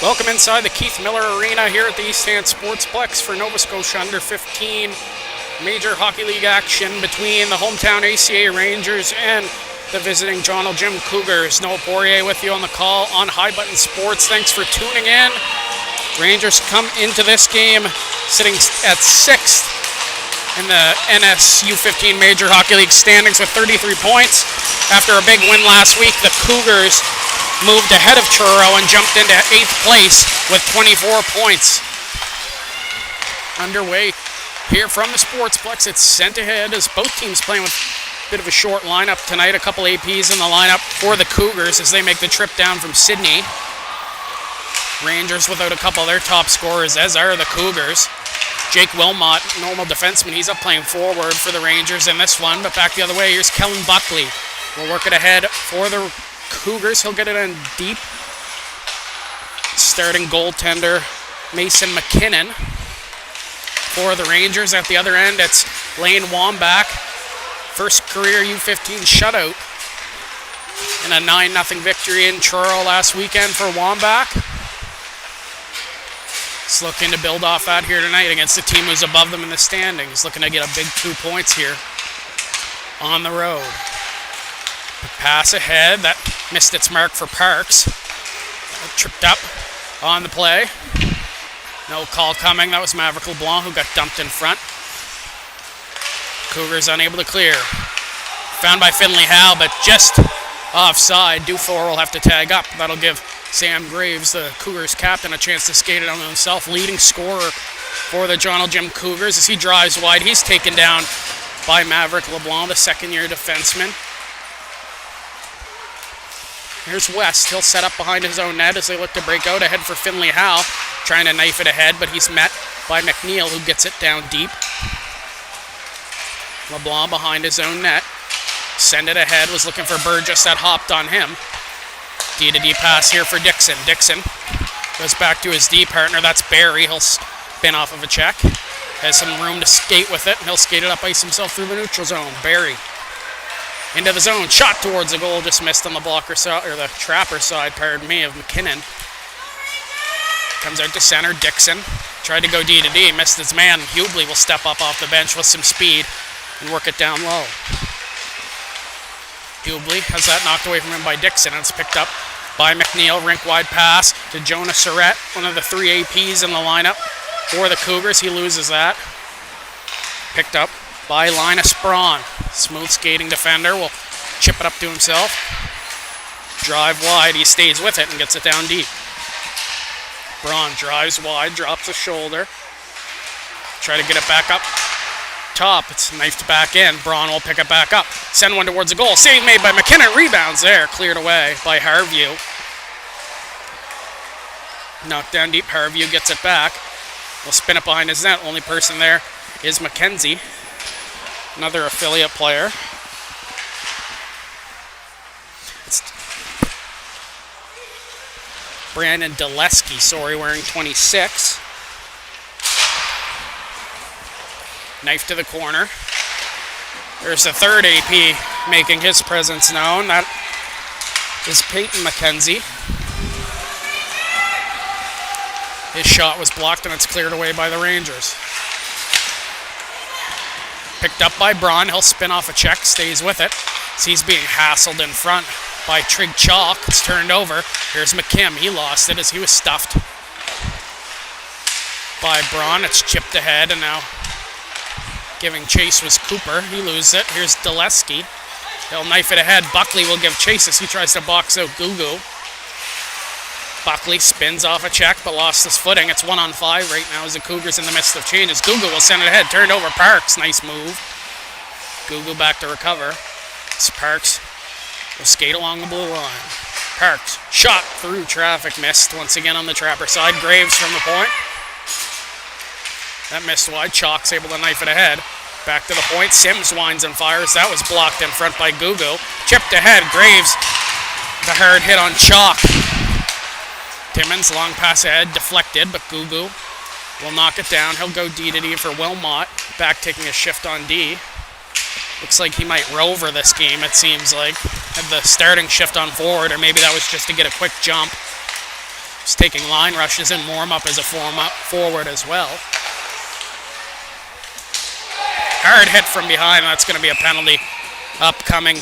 Welcome inside the Keith Miller Arena here at the East Hand Sportsplex for Nova Scotia Under-15 Major Hockey League action between the hometown ACA Rangers and the visiting Joneljim Cougars. Noah Poirier with you on the call on High Button Sports. Thanks for tuning in. Rangers come into this game sitting at 6th in the NS U15 Major Hockey League standings with 33 points. After a big win last week, the Cougars moved ahead of Truro and jumped into 8th place with 24 points. Underway here from the Sportsplex. It's sent ahead as both teams playing with a bit of a short lineup tonight. A couple APs in the lineup for the Cougars as they make the trip down from Sydney. Rangers without a couple of their top scorers, as are the Cougars. Jake Wilmot, normal defenseman, he's up playing forward for the Rangers in this one, but back the other way, here's Kellen Buckley. We'll work it ahead for the Cougars. He'll get it in deep. Starting goaltender Mason McKinnon. For the Rangers at the other end, it's Lane Wambach. First career U15 shutout in a 9-0 victory in Truro last weekend for Wambach. He's looking to build off that here tonight against the team who's above them in the standings. Looking to get a big 2 points here on the road. Pass ahead, that missed its mark for Parks. Tripped up on the play. No call coming, that was Maverick LeBlanc who got dumped in front. Cougars unable to clear. Found by Finley Howe, but just offside. Dufour will have to tag up. That'll give Sam Graves, the Cougars captain, a chance to skate it on himself. Leading scorer for the Joneljim Cougars as he drives wide. He's taken down by Maverick LeBlanc, the second-year defenseman. Here's West. He'll set up behind his own net as they look to break out ahead for Finley Howe. Trying to knife it ahead, but he's met by McNeil, who gets it down deep. LeBlanc behind his own net. Send it ahead. Was looking for Burgess. That hopped on him. D-to-D pass here for Dixon. Dixon goes back to his D partner. That's Barry. He'll spin off of a check. Has some room to skate with it, and he'll skate it up ice himself through the neutral zone. Barry into the zone, shot towards the goal, just missed on the blocker side, or the trapper side, pardon me, of McKinnon. Comes out to center, Dixon. Tried to go D-to-D, missed his man. Hubley will step up off the bench with some speed and work it down low. Hubley has that knocked away from him by Dixon, and it's picked up by McNeil. Rink-wide pass to Jonah Surratt, one of the 3 APs in the lineup for the Cougars. He loses that. Picked up by Linus Braun. Smooth skating defender will chip it up to himself. Drive wide, he stays with it and gets it down deep. Braun drives wide, drops a shoulder. Try to get it back up top. It's knifed back in. Braun will pick it back up. Send one towards the goal. Save made by McKinnon. Rebounds there. Cleared away by Harview. Knocked down deep. Harview gets it back. Will spin it behind his net. Only person there is McKenzie. Another affiliate player. It's Brandon Deleski, wearing 26. Knife to the corner. There's the third AP making his presence known. That is Peyton McKenzie. His shot was blocked and it's cleared away by the Rangers. Picked up by Braun. He'll spin off a check, stays with it. He's being hassled in front by Trig Chalk. It's turned over. Here's McKim. He lost it as he was stuffed by Braun. It's chipped ahead, and now giving chase was Cooper. He loses it. Here's Deleski. He'll knife it ahead. Buckley will give chase as he tries to box out Gugu. Buckley spins off a check but lost his footing. It's 1-on-5 right now as the Cougars in the midst of changes. Gugu will send it ahead. Turned over. Parks. Nice move. Gugu back to recover. Parks will skate along the blue line. Parks. Shot through traffic. Missed once again on the trapper side. Graves from the point. That missed wide. Chalk's able to knife it ahead. Back to the point. Sims winds and fires. That was blocked in front by Gugu. Chipped ahead. Graves. The hard hit on Chalk. Timmons, long pass ahead, deflected, but Gugu will knock it down. He'll go D-to-D for Wilmot. Back taking a shift on D. Looks like he might rover this game, it seems like. Have the starting shift on forward, or maybe that was just to get a quick jump. He's taking line rushes and warm up as a forward as well. Hard hit from behind. That's going to be a penalty upcoming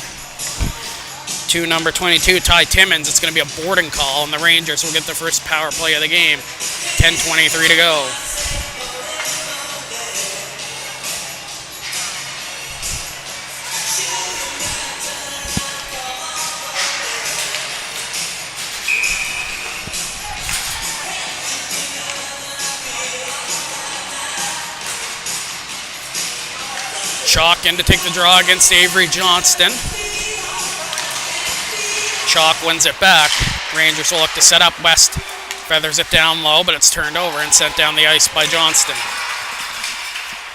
to number 22, Ty Timmins. It's going to be a boarding call, and the Rangers will get the first power play of the game. 10:23 to go. Chalk in to take the draw against Avery Johnston. Chalk wins it back. Rangers will look to set up. West feathers it down low, but it's turned over and sent down the ice by Johnston.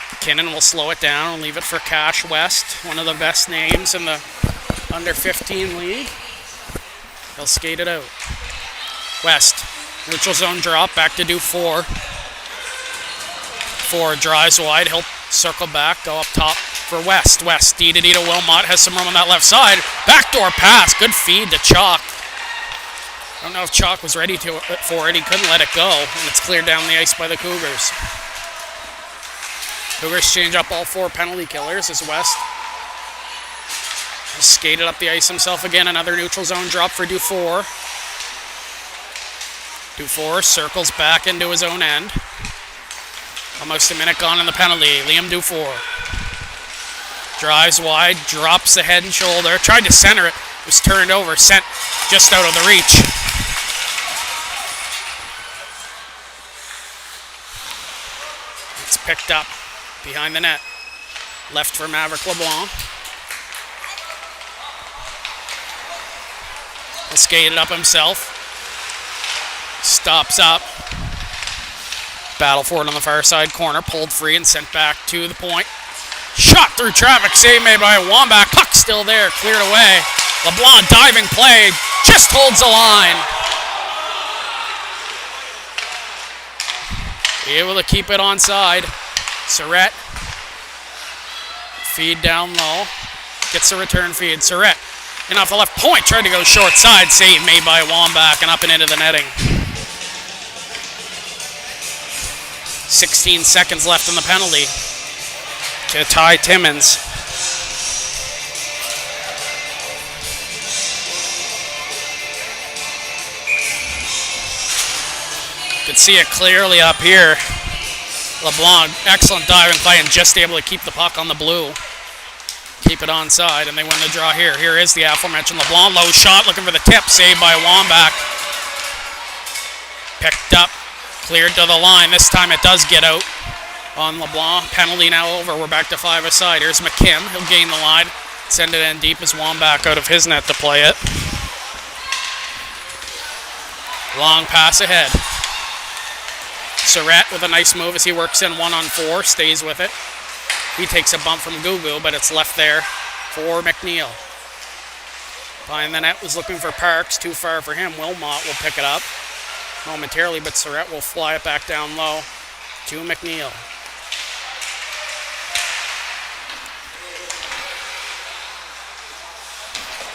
McKinnon will slow it down and leave it for Cash West, one of the best names in the under 15 league. He'll skate it out. West, neutral zone drop, back to Dufour. Ford drives wide, he'll circle back, go up top for West. West, D to Wilmot, has some room on that left side. Backdoor pass, good feed to Chalk. I don't know if Chalk was ready for it. He couldn't let it go, and it's cleared down the ice by the Cougars. Cougars change up all 4 penalty killers as West skated up the ice himself again. Another neutral zone drop for Dufour. Dufour circles back into his own end. Almost a minute gone in the penalty. Liam Dufour drives wide, drops the head and shoulder. Tried to center it. Was turned over, sent just out of the reach. It's picked up behind the net. Left for Maverick LeBlanc. He'll skate it up himself. Stops up. Battle for it on the far side corner. Pulled free and sent back to the point. Shot through traffic. Save made by Wambach. Puck still there. Cleared away. LeBlanc diving play. Just holds the line. Able to keep it onside. Surrett. Feed down low. Gets the return feed. Surrett in off the left point. Tried to go short side. Save made by Wambach and up and into the netting. 16 seconds left in the penalty to Ty Timmins. You can see it clearly up here. LeBlanc, excellent diving play and just able to keep the puck on the blue. Keep it onside, and they win the draw here. Here is the aforementioned LeBlanc. Low shot, looking for the tip. Saved by Wambach. Picked up, cleared to the line. This time it does get out on LeBlanc. Penalty now over. We're back to 5 aside. Here's McKim. He'll gain the line. Send it in deep as Wambach out of his net to play it. Long pass ahead. Surrett with a nice move as he works in 1-on-4, stays with it. He takes a bump from Gugu, but it's left there for McNeil. Behind the net was looking for Parks, too far for him. Wilmot will pick it up momentarily, but Surrett will fly it back down low to McNeil.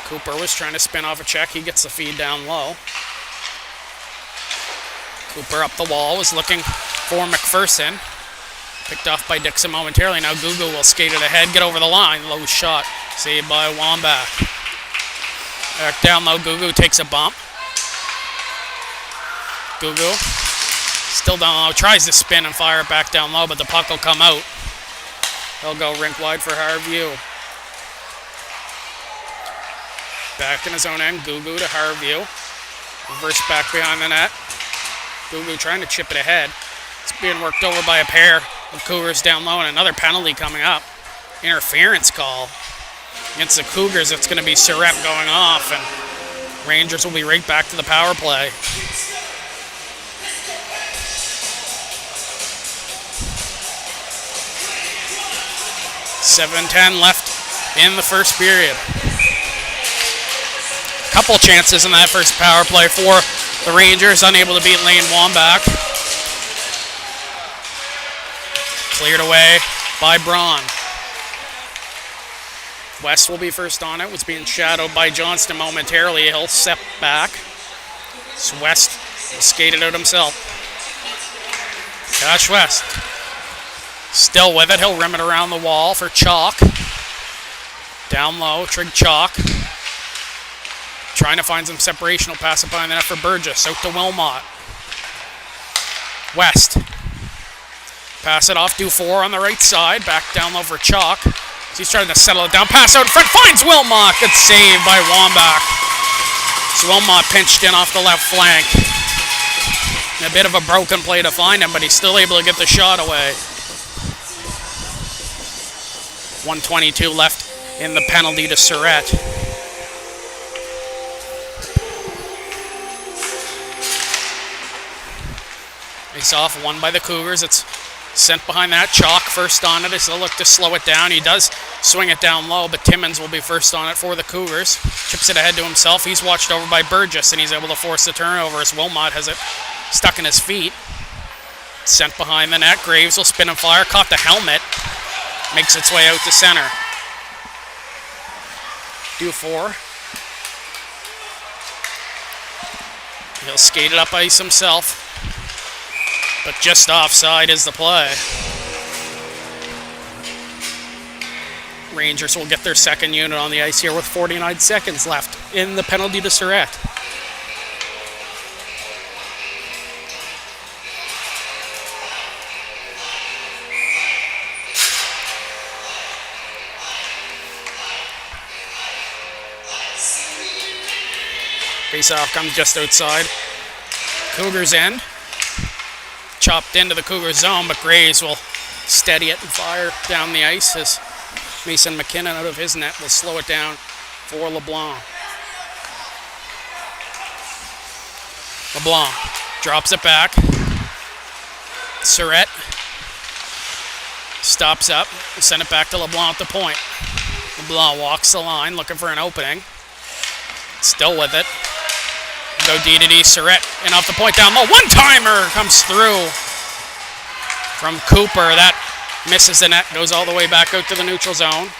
Cooper was trying to spin off a check. He gets the feed down low. Cooper up the wall, was looking for McPherson. Picked off by Dixon momentarily. Now Gugu will skate it ahead, get over the line. Low shot, saved by Wambach. Back down low, Gugu takes a bump. Gugu, still down low, tries to spin and fire it back down low, but the puck will come out. He'll go rink wide for Harview. Back in his own end, Gugu to Harview. Reverse back behind the net. Gugu trying to chip it ahead. It's being worked over by a pair of Cougars down low, and another penalty coming up. Interference call against the Cougars. It's going to be Surrett going off, and Rangers will be right back to the power play. .7:10 left in the first period. Couple chances in that first power play for the Rangers, unable to beat Lane Wambach. Cleared away by Braun. West will be first on it. Was being shadowed by Johnston momentarily. He'll step back. So West He'll skate it out himself. Josh West. Still with it. He'll rim it around the wall for Chalk. Down low, Trig Chalk. Trying to find some separation. He'll pass it behind the net for Burgess. Out to Wilmot. West. Pass it off, Dufour on the right side. Back down low for Chalk. He's trying to settle it down. Pass out in front. Finds Wilmot. Good save by Wambach. So Wilmot pinched in off the left flank. A bit of a broken play to find him, but he's still able to get the shot away. 1:22 left in the penalty to Surratt. Face off, won by the Cougars. It's sent behind that. Chalk first on it. He'll look to slow it down. He does swing it down low, but Timmins will be first on it for the Cougars. Chips it ahead to himself. He's watched over by Burgess, and he's able to force the turnover as Wilmot has it stuck in his feet. Sent behind the net. Graves will spin and fire. Caught the helmet. Makes its way out to center. Dufour. He'll skate it up ice himself. But just offside is the play. Rangers will get their second unit on the ice here with 49 seconds left in the penalty to Surratt. Face-off comes just outside. Cougars end. Chopped into the Cougars zone, but Graves will steady it and fire down the ice as Mason McKinnon out of his net will slow it down for LeBlanc. LeBlanc drops it back. Surratt stops up and send it back to LeBlanc at the point. LeBlanc walks the line looking for an opening. Still with it. Go D-to-D, Surratt, and off the point down low. One-timer comes through from Cooper. That misses the net, goes all the way back out to the neutral zone.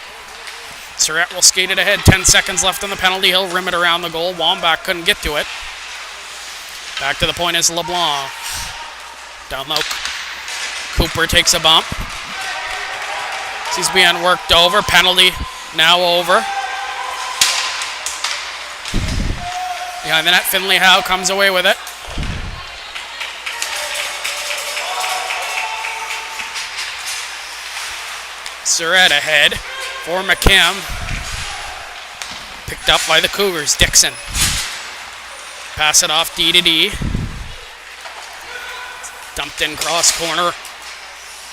Surratt will skate it ahead. 10 seconds left on the penalty. He'll rim it around the goal. Wambach couldn't get to it. Back to the point is LeBlanc. Down low. Cooper takes a bump. He's being worked over. Penalty now over. Behind the net, Finley Howe comes away with it. Surratt ahead for McKim. Picked up by the Cougars. Dixon. Pass it off D-to-D. Dumped in cross corner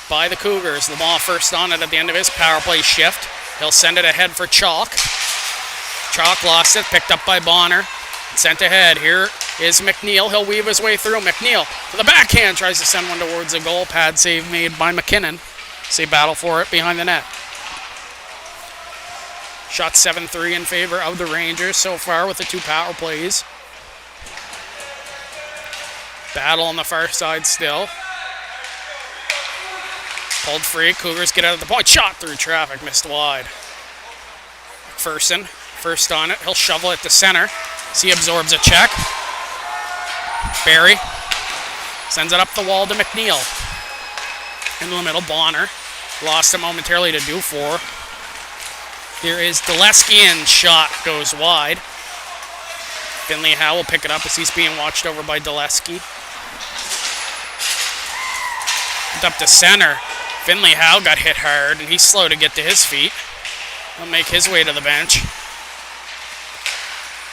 by the Cougars. LeBlanc first on it at the end of his power play shift. He'll send it ahead for Chalk. Chalk lost it, picked up by Bonner. Sent ahead. Here is McNeil. He'll weave his way through. McNeil to the backhand. Tries to send one towards the goal. Pad save made by McKinnon. See battle for it behind the net. Shot 7-3 in favor of the Rangers so far with the two power plays. Battle on the far side still. Pulled free. Cougars get out of the point. Shot through traffic. Missed wide. McPherson first on it. He'll shovel it to center. He absorbs a check. Barry sends it up the wall to McNeil. Into the middle, Bonner. Lost it momentarily to Dufour. Here is Dulesky, and shot goes wide. Finley Howe will pick it up as he's being watched over by Dulesky. Up to center. Finley Howe got hit hard, and he's slow to get to his feet. He'll make his way to the bench.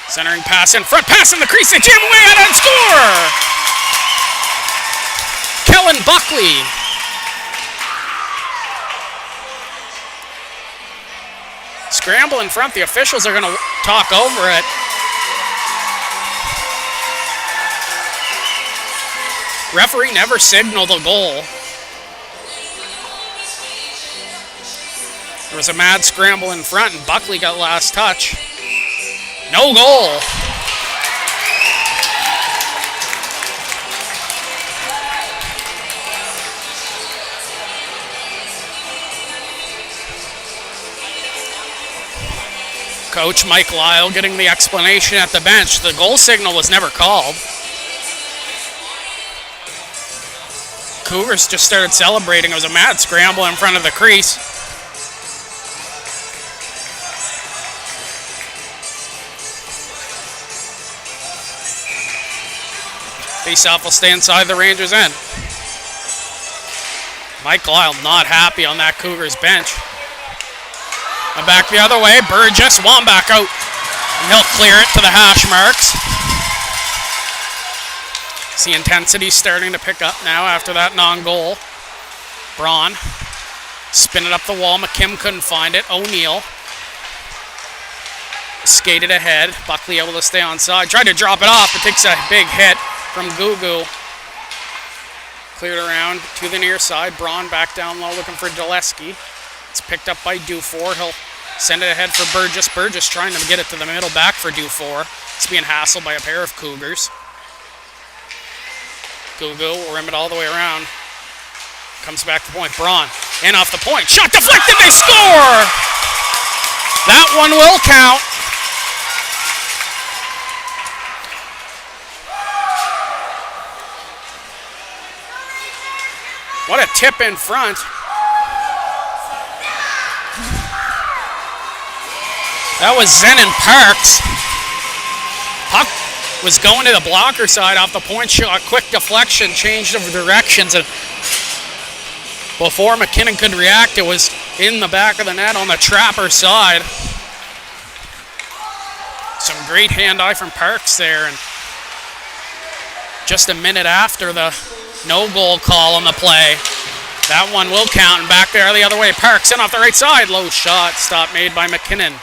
Centering pass in front, pass in the crease, they jam away at it and score! Kellen Buckley. Scramble in front, the officials are going to talk over it. Referee never signaled a goal. There was a mad scramble in front, and Buckley got last touch. No goal. Coach Mike Lyle getting the explanation at the bench. The goal signal was never called. Cougars just started celebrating. It was a mad scramble in front of the crease. Face-off will stay inside the Rangers' end. Mike Lyle not happy on that Cougars bench. And back the other way, Burgess, Wambach out. And he'll clear it to the hash marks. See intensity starting to pick up now after that non-goal. Braun spin it up the wall. McKim couldn't find it. O'Neill skated ahead. Buckley able to stay onside. Tried to drop it off, but takes a big hit from Gugu. Cleared around to the near side. Braun back down low looking for Dulesky. It's picked up by Dufour. He'll send it ahead for Burgess. Burgess trying to get it to the middle back for Dufour. It's being hassled by a pair of Cougars. Gugu will rim it all the way around. Comes back to point. Braun in off the point. Shot deflected. They score! That one will count. What a tip in front. That was Zenon Parks. Puck was going to the blocker side off the point shot. Quick deflection, changed of directions. And before McKinnon could react, it was in the back of the net on the Trapper side. Some great hand-eye from Parks there. And just a minute after the no-goal call on the play, that one will count. And back there the other way, Parks in off the right side. Low shot, stop made by McKinnon.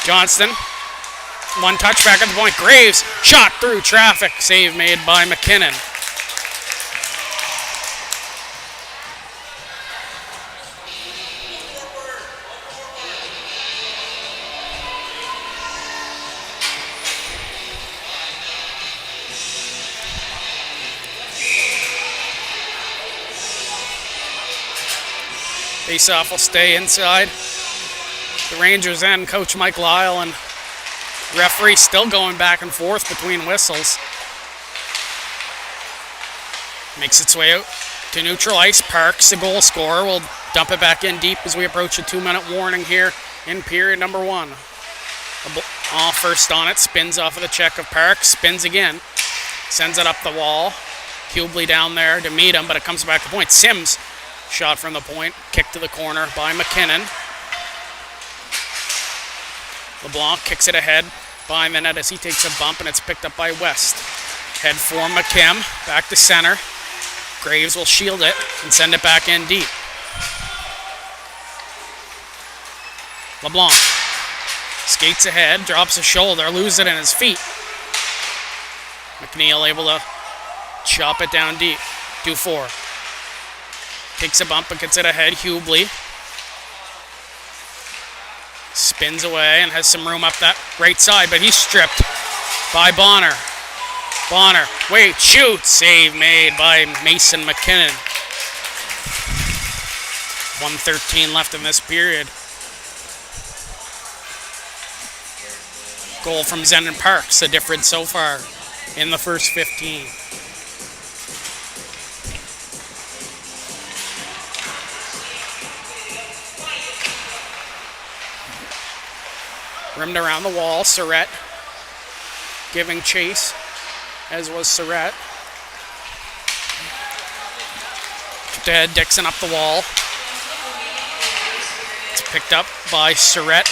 Johnston, one touch back at the point. Graves, shot through traffic. Save made by McKinnon. Face-off will stay inside the Rangers' end. Coach Mike Lyle and referee still going back and forth between whistles. Makes its way out to neutral ice. Parks, the goal scorer, will dump it back in deep as we approach a 2-minute warning here in period number 1. All first on it, spins off of the check of Parks, spins again, sends it up the wall. Hubley down there to meet him, but it comes back to point. Sims, shot from the point, kick to the corner by McKinnon. LeBlanc kicks it ahead behind the net as he takes a bump, and it's picked up by West. Head for McKim, back to center. Graves will shield it and send it back in deep. LeBlanc skates ahead, drops a shoulder, loses it in his feet. McNeil able to chop it down deep. Dufour takes a bump and gets it ahead. Hubley spins away and has some room up that right side, but he's stripped by Bonner. Bonner, wait, shoot! Save made by Mason McKinnon. 1:13 left in this period. Goal from Zenon Parks, the difference so far in the first 15. Rimmed around the wall, Surratt giving chase, as was Surratt. Dead, Dixon up the wall. It's picked up by Surratt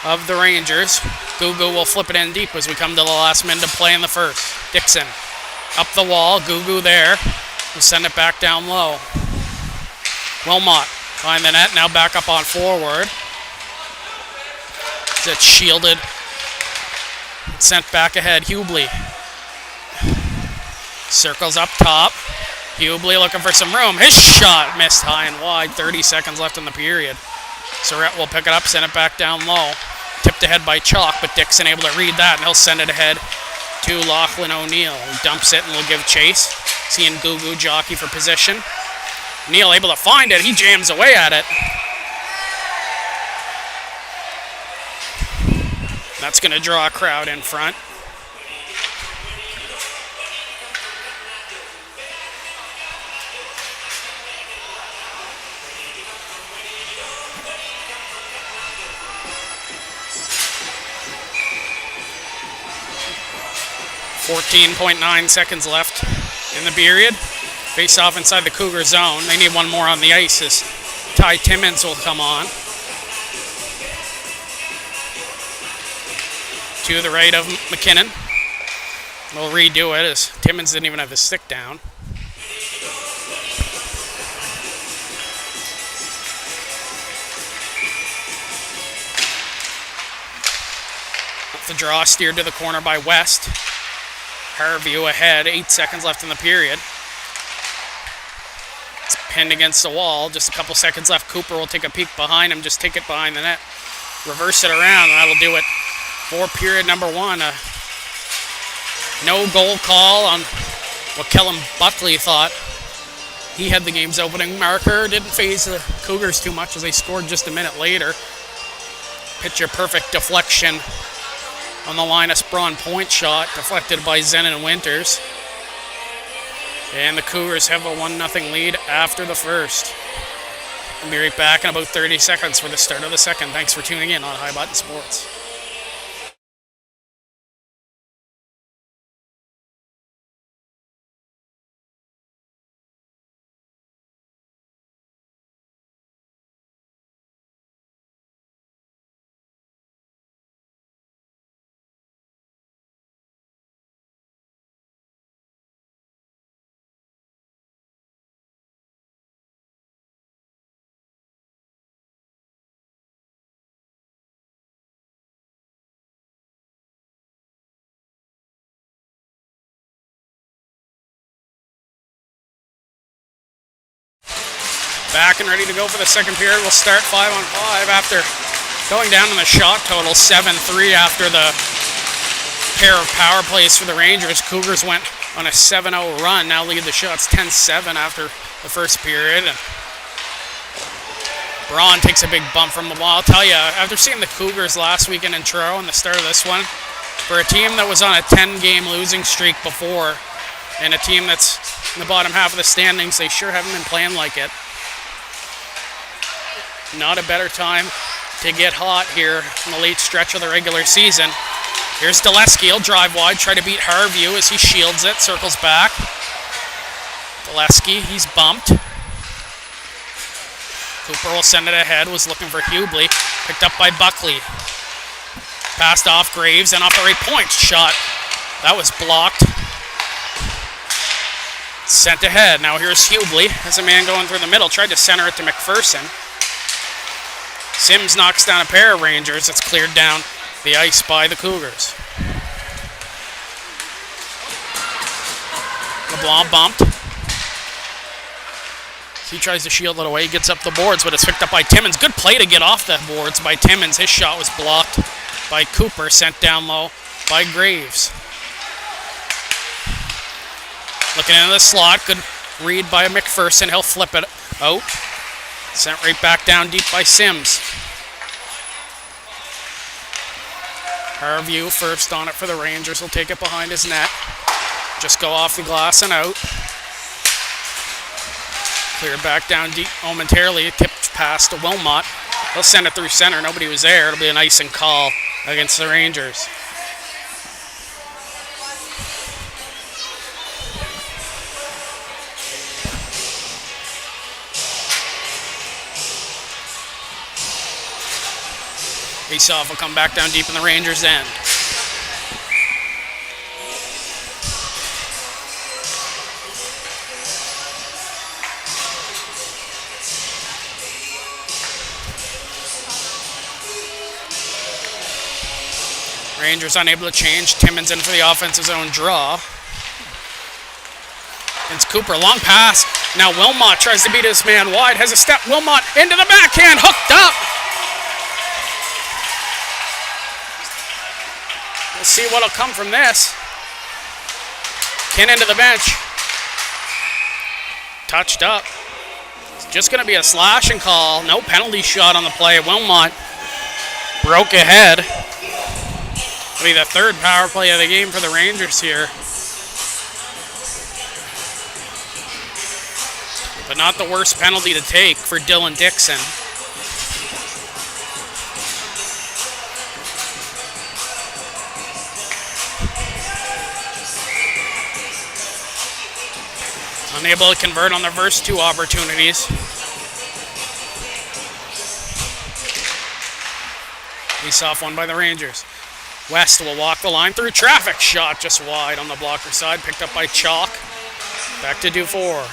of the Rangers. Gugu will flip it in deep as we come to the last minute of play in the first. Dixon up the wall, Gugu there. We'll send it back down low. Wilmot behind the net, now back up on forward. It's shielded. Sent back ahead. Hubley circles up top. Hubley looking for some room. His shot missed high and wide. 30 seconds left in the period. Surratt will pick it up, send it back down low. Tipped ahead by Chalk, but Dixon able to read that, and he'll send it ahead to Lachlan O'Neill. He dumps it and will give chase. Seeing Gugu jockey for position. O'Neill able to find it. He jams away at it. That's going to draw a crowd in front. 14.9 seconds left in the period. Face off inside the Cougar zone. They need one more on the ice as Ty Timmins will come on. To the right of McKinnon. We'll redo it as Timmins didn't even have his stick down. The draw steered to the corner by West. Harview ahead, 8 seconds left in the period. It's pinned against the wall, just a couple seconds left. Cooper will take a peek behind him, just take it behind the net. Reverse it around, and that'll do it for period number one. No goal call on what Kellen Buckley thought he had the game's opening marker. Didn't phase the Cougars too much as they scored just a minute later. Picture perfect deflection on the Linus Braun point shot, deflected by Zenon Winters. And the Cougars have a 1-0 lead after the first. We'll be right back in about 30 seconds for the start of the second. Thanks for tuning in on High Button Sports. Back and ready to go for the second period. We'll start 5-on-5 after going down in the shot total, 7-3 after the pair of power plays for the Rangers. Cougars went on a 7-0 run, now lead the shots 10-7 after the first period. And Braun takes a big bump from the wall. I'll tell you, after seeing the Cougars last weekend in Toronto and the start of this one, for a team that was on a 10-game losing streak before and a team that's in the bottom half of the standings, they sure haven't been playing like it. Not a better time to get hot here in the late stretch of the regular season. Here's Daleski. He'll drive wide, try to beat Harview as he shields it, circles back. Daleski, he's bumped. Cooper will send it ahead, was looking for Hubley. Picked up by Buckley. Passed off Graves and off the right point. Shot. That was blocked. Sent ahead. Now here's Hubley. There's a man going through the middle. Tried to center it to McPherson. Sims knocks down a pair of Rangers. It's cleared down the ice by the Cougars. LeBlanc bumped. He tries to shield it away. He gets up the boards, but it's picked up by Timmins. Good play to get off the boards by Timmins. His shot was blocked by Cooper. Sent down low by Graves. Looking into the slot. Good read by McPherson. He'll flip it out. Sent right back down deep by Sims. Harview first on it for the Rangers. He'll take it behind his net. Just go off the glass and out. Cleared back down deep momentarily. Tipped pass to Wilmot. They'll send it through center. Nobody was there. It'll be an icing call against the Rangers. Faceoff will come back down deep in the Rangers' end. Rangers unable to change. Timmins in for the offensive zone draw. It's Cooper, long pass. Now Wilmot tries to beat his man wide. Has a step. Wilmot into the backhand, hooked up. We'll see what'll come from this. Kinnan to the bench. Touched up. It's just going to be a slashing call. No penalty shot on the play. Wilmot broke ahead. It'll be the third power play of the game for the Rangers here. But not the worst penalty to take for Dylan Dixon. Unable to convert on their first 2 opportunities. Face-off won by the Rangers. West will walk the line through traffic. Shot just wide on the blocker side. Picked up by Chalk. Back to Dufour.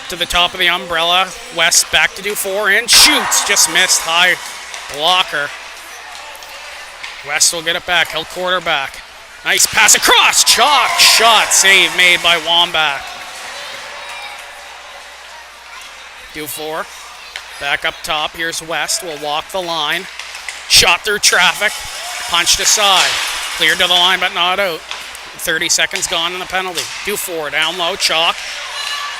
To the top of the umbrella. West back to Dufour and shoots. Just missed. High blocker. West will get it back. He'll quarterback. Nice pass across. Chalk shot. Save made by Wambach. Dufour. Back up top. Here's West. Will walk the line. Shot through traffic. Punched aside. Cleared to the line but not out. 30 seconds gone in the penalty. Dufour down low. Chalk.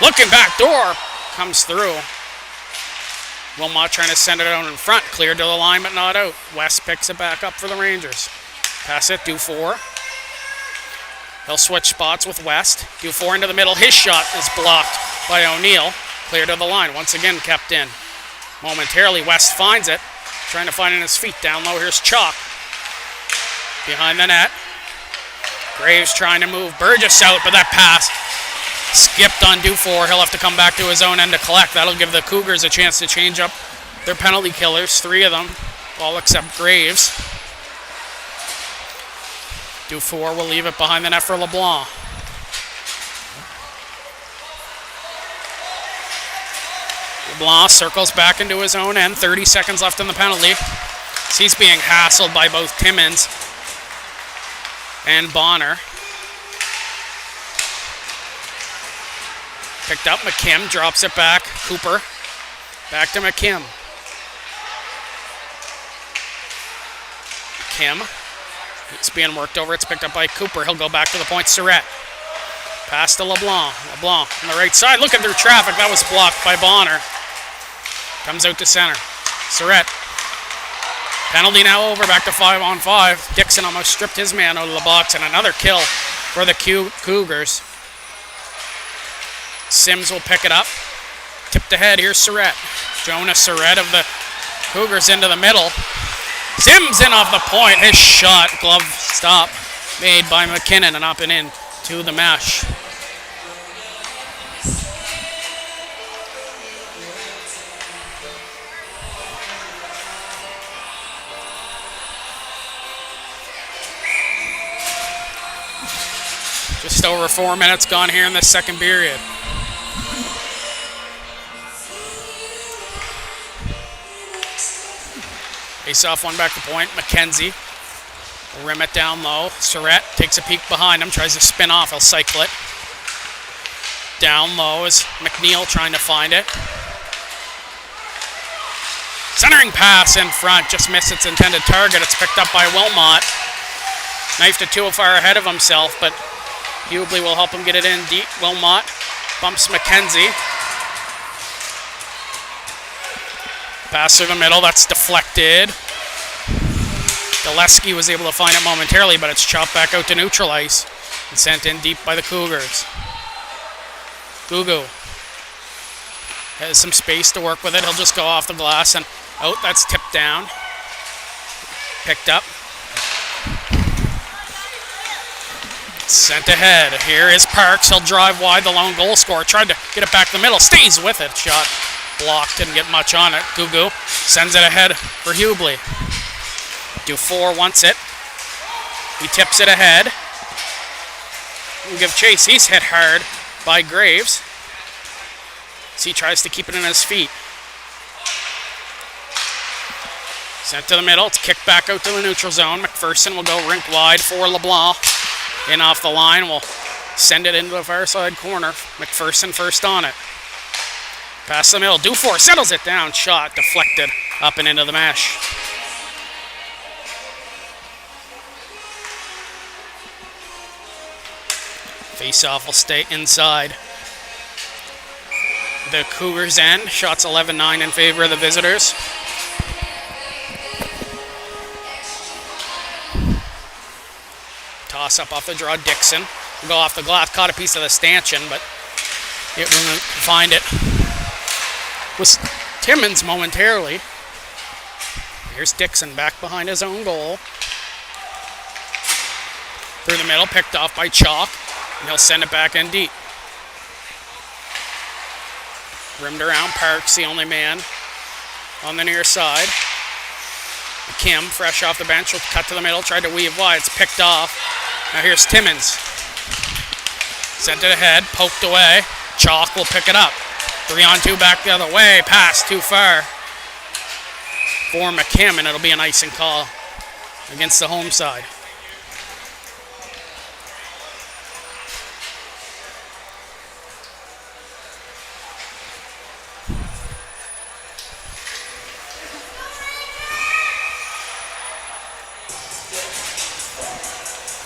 Looking back door. Comes through. Wilmot trying to send it out in front. Cleared to the line but not out. West picks it back up for the Rangers. Pass it. Dufour. He'll switch spots with West. Dufour into the middle. His shot is blocked by O'Neill. Clear to the line. Once again kept in. Momentarily West finds it. Trying to find it in his feet. Down low. Here's Chalk. Behind the net. Graves trying to move Burgess out, but that pass skipped on Dufour. He'll have to come back to his own end to collect. That'll give the Cougars a chance to change up their penalty killers. 3 of them, all except Graves. Dufour will leave it behind the net for LeBlanc. LeBlanc circles back into his own end. 30 seconds left in the penalty. He's being hassled by both Timmins and Bonner. Picked up. McKim drops it back. Cooper. Back to McKim. McKim. It's being worked over. It's picked up by Cooper. He'll go back to the point. Surratt. Pass to LeBlanc. LeBlanc on the right side. Looking through traffic. That was blocked by Bonner. Comes out to center. Surratt. Penalty now over. Back to 5-on-5. Dixon almost stripped his man out of the box. And another kill for the Cougars. Sims will pick it up. Tipped ahead. Here's Surratt. Jonah Surratt of the Cougars into the middle. Sims in off the point. His shot. Glove stop made by McKinnon and up and in to the mesh. Just over 4 minutes gone here in the second period. Face-off one back to point. McKenzie will rim it down low. Surratt takes a peek behind him, tries to spin off. He'll cycle it. Down low is McNeil trying to find it. Centering pass in front, just missed its intended target. It's picked up by Wilmot. Knifed it too far ahead of himself, but Hubley will help him get it in deep. Wilmot bumps McKenzie. Pass through the middle, that's deflected. Gillespie was able to find it momentarily, but it's chopped back out to neutral ice and sent in deep by the Cougars. Gugu has some space to work with it. He'll just go off the glass and out. That's tipped down. Picked up. Sent ahead. Here is Parks. He'll drive wide. The lone goal scorer tried to get it back the middle. Stays with it. Shot blocked. Didn't get much on it. Gugu sends it ahead for Hubley. Dufour wants it. He tips it ahead. We'll give chase. He's hit hard by Graves. As he tries to keep it in his feet. Sent to the middle. It's kicked back out to the neutral zone. McPherson will go rink wide for LeBlanc. In off the line. We'll send it into the far side corner. McPherson first on it. Pass the middle. Dufour settles it down. Shot deflected up and into the mesh. Face-off will stay inside the Cougars' end. Shots 11-9 in favor of the visitors. Toss up off the draw. Dixon will go off the glass. Caught a piece of the stanchion, but it wouldn't find it. Was Timmins momentarily. Here's Dixon back behind his own goal. Through the middle, picked off by Chalk. And he'll send it back in deep. Rimmed around. Parks, the only man on the near side. Kim, fresh off the bench, will cut to the middle, tried to weave wide. It's picked off. Now here's Timmins. Sent it ahead, poked away. Chalk will pick it up. 3-on-2 back the other way. Pass too far for McKim, and it'll be an icing call against the home side.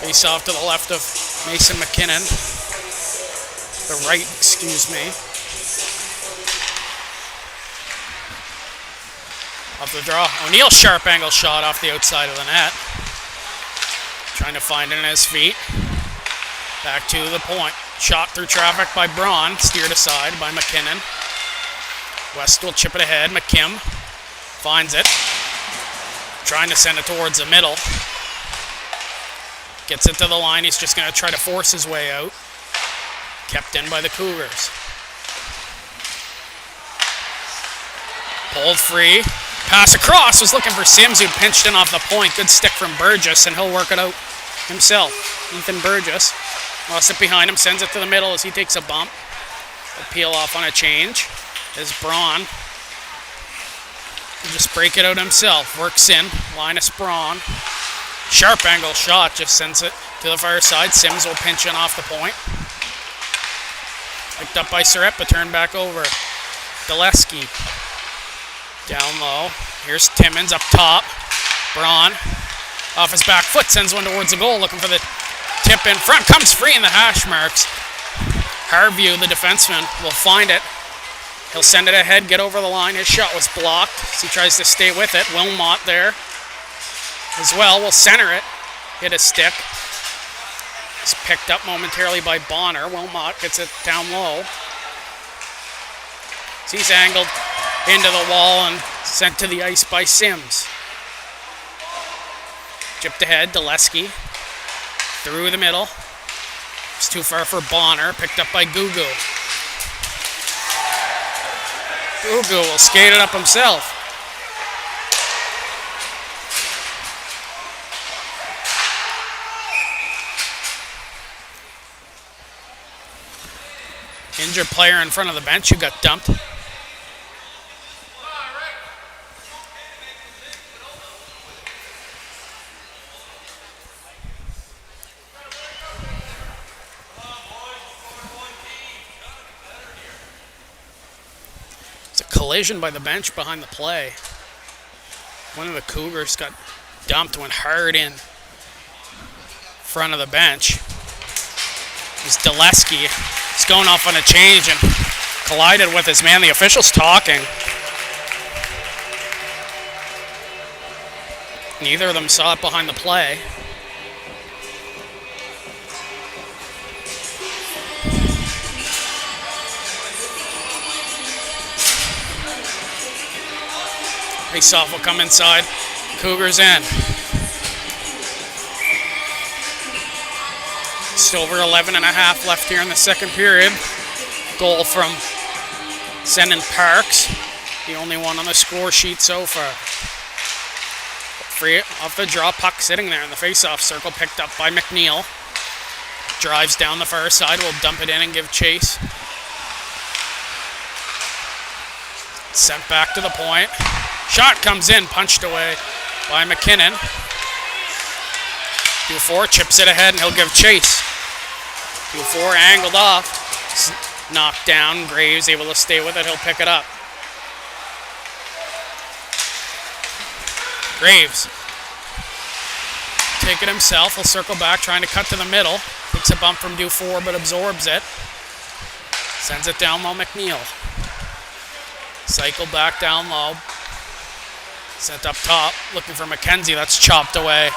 Face off to the left of Mason McKinnon. The right, excuse me. Off the draw. O'Neill, sharp angle shot off the outside of the net. Trying to find it in his feet. Back to the point. Shot through traffic by Braun. Steered aside by McKinnon. West will chip it ahead. McKim finds it. Trying to send it towards the middle. Gets it to the line. He's just going to try to force his way out. Kept in by the Cougars. Pulled free. Pass across. Was looking for Sims, who pinched in off the point. Good stick from Burgess, and he'll work it out himself. Ethan Burgess lost it behind him. Sends it to the middle as he takes a bump. He'll peel off on a change. As Braun will just break it out himself. Works in. Linus Braun. Sharp angle shot, just sends it to the far side. Sims will pinch in off the point. Picked up by Surratt, but turned back over. Daleski down low. Here's Timmins up top. Braun off his back foot, sends one towards the goal, looking for the tip in front. Comes free in the hash marks. Harview, the defenseman, will find it. He'll send it ahead, get over the line. His shot was blocked as he tries to stay with it. Wilmot there as well, will center it, hit a stick. It's picked up momentarily by Bonner. Wilmot gets it down low. So he's angled into the wall and sent to the ice by Sims. Chipped ahead, Daleski. Through the middle. It's too far for Bonner, picked up by Gugu. Gugu will skate it up himself. Injured player in front of the bench who got dumped. It's a collision by the bench behind the play. One of the Cougars got dumped, went hard in front of the bench. It was Daleski. He's going off on a change and collided with his man. The official's talking. Neither of them saw it behind the play. Faceoff will come inside. Cougars in. Just over 11 and a half left here in the second period. Goal from Zenon Parks, the only one on the score sheet so far. Free off the draw, puck sitting there in the face-off circle, picked up by McNeil. Drives down the far side, will dump it in and give chase. Sent back to the point. Shot comes in, punched away by McKinnon. Dufour chips it ahead and he'll give chase. Dufour angled off. Knocked down. Graves able to stay with it. He'll pick it up. Graves. Take it himself. He'll circle back, trying to cut to the middle. Takes a bump from Dufour, but absorbs it. Sends it down low, McNeil. Cycle back down low. Sent up top, looking for McKenzie. That's chopped away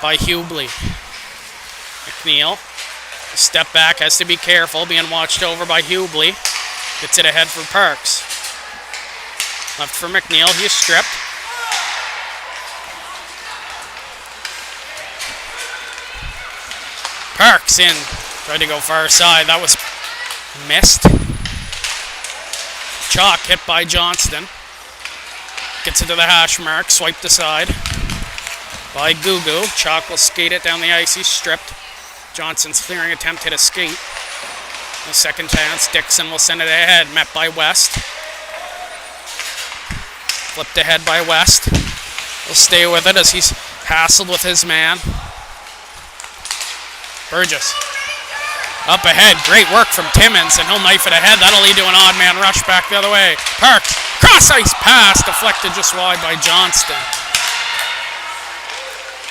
by Hubley. McNeil. Step back, has to be careful, being watched over by Hubley. Gets it ahead for Parks. Left for McNeil, he's stripped. Parks in, tried to go far side, that was missed. Chalk hit by Johnston. Gets it to the hash mark, swiped aside by Gugu. Chalk will skate it down the ice. He's stripped. Johnston's clearing attempt hit a skate. The second chance, Dixon will send it ahead, met by West. Flipped ahead by West. Will stay with it as he's hassled with his man. Burgess. Up ahead, great work from Timmins, and he'll knife it ahead. That'll lead to an odd man rush back the other way. Parks, cross ice pass, deflected just wide by Johnston.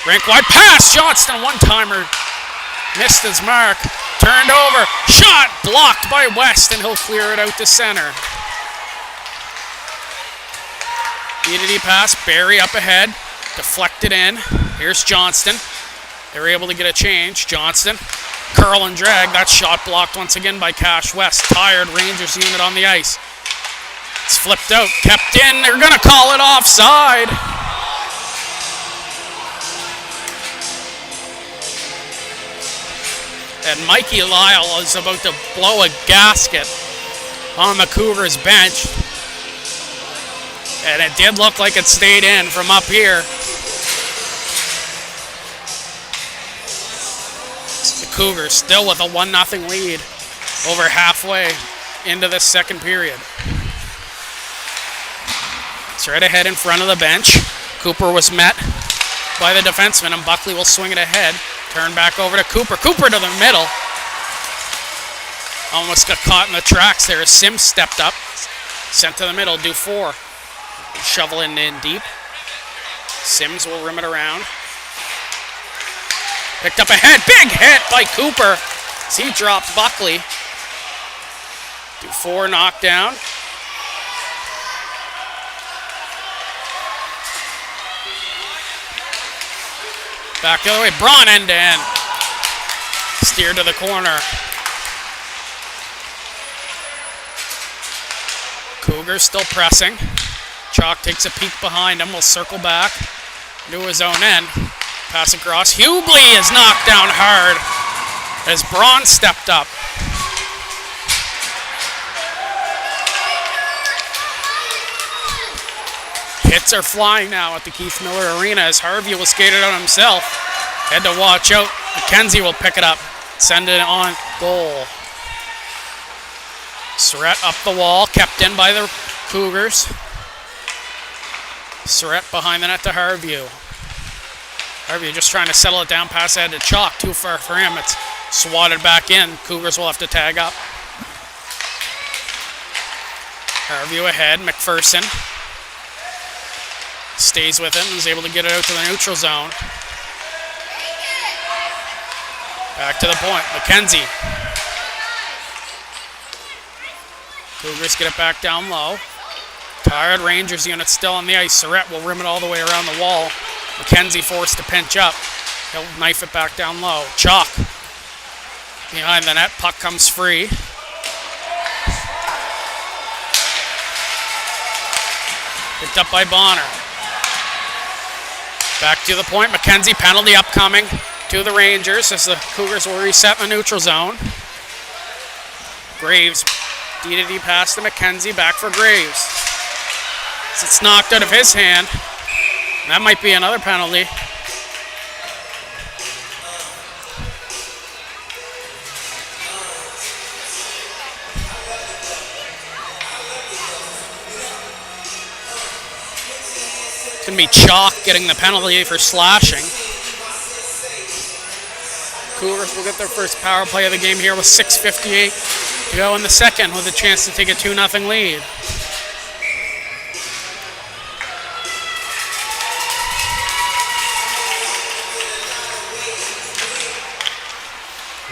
Rink wide pass, Johnston, one-timer. Missed his mark, turned over, shot, blocked by West, and he'll clear it out to center. Unity pass, Barry up ahead, deflected in. Here's Johnston. They were able to get a change. Johnston, curl and drag. That shot blocked once again by Cash West. Tired Rangers unit on the ice. It's flipped out, kept in. They're going to call it offside. And Mikey Lyle is about to blow a gasket on the Cougars bench. And it did look like it stayed in from up here. The Cougars still with a 1-0 lead over halfway into this second period. It's right ahead in front of the bench. Cooper was met by the defenseman, and Buckley will swing it ahead. Turn back over to Cooper. Cooper to the middle. Almost got caught in the tracks there as Sims stepped up. Sent to the middle, Dufour. Shovel in deep. Sims will rim it around. Picked up ahead. Big hit by Cooper as he dropped Buckley. Dufour knocked down. Back the other way. Braun end to end. Steered to the corner. Cougars still pressing. Chalk takes a peek behind him. Will circle back to his own end. Pass across. Hubley is knocked down hard as Braun stepped up. Hits are flying now at the Keith Miller Arena as Harvey will skate it on himself. Had to watch out. McKenzie will pick it up. Send it on goal. Surratt up the wall. Kept in by the Cougars. Surratt behind the net to Harvey. Harvey just trying to settle it down. Pass ahead to Chalk. Too far for him. It's swatted back in. Cougars will have to tag up. Harvey ahead. McPherson stays with it and is able to get it out to the neutral zone. Back to the point. McKenzie. Cougars get it back down low. Tired Rangers unit still on the ice. Surratt will rim it all the way around the wall. McKenzie forced to pinch up. He'll knife it back down low. Chalk behind the net. Puck comes free. Picked up by Bonner. Back to the point. McKenzie, penalty upcoming to the Rangers as the Cougars will reset in the neutral zone. Graves, D-to-D pass to McKenzie. Back for Graves. It's knocked out of his hand. That might be another penalty. It's going to be Chalk getting the penalty for slashing. Cougars will get their first power play of the game here with 6:58 to go in the second with a chance to take a 2-0 lead.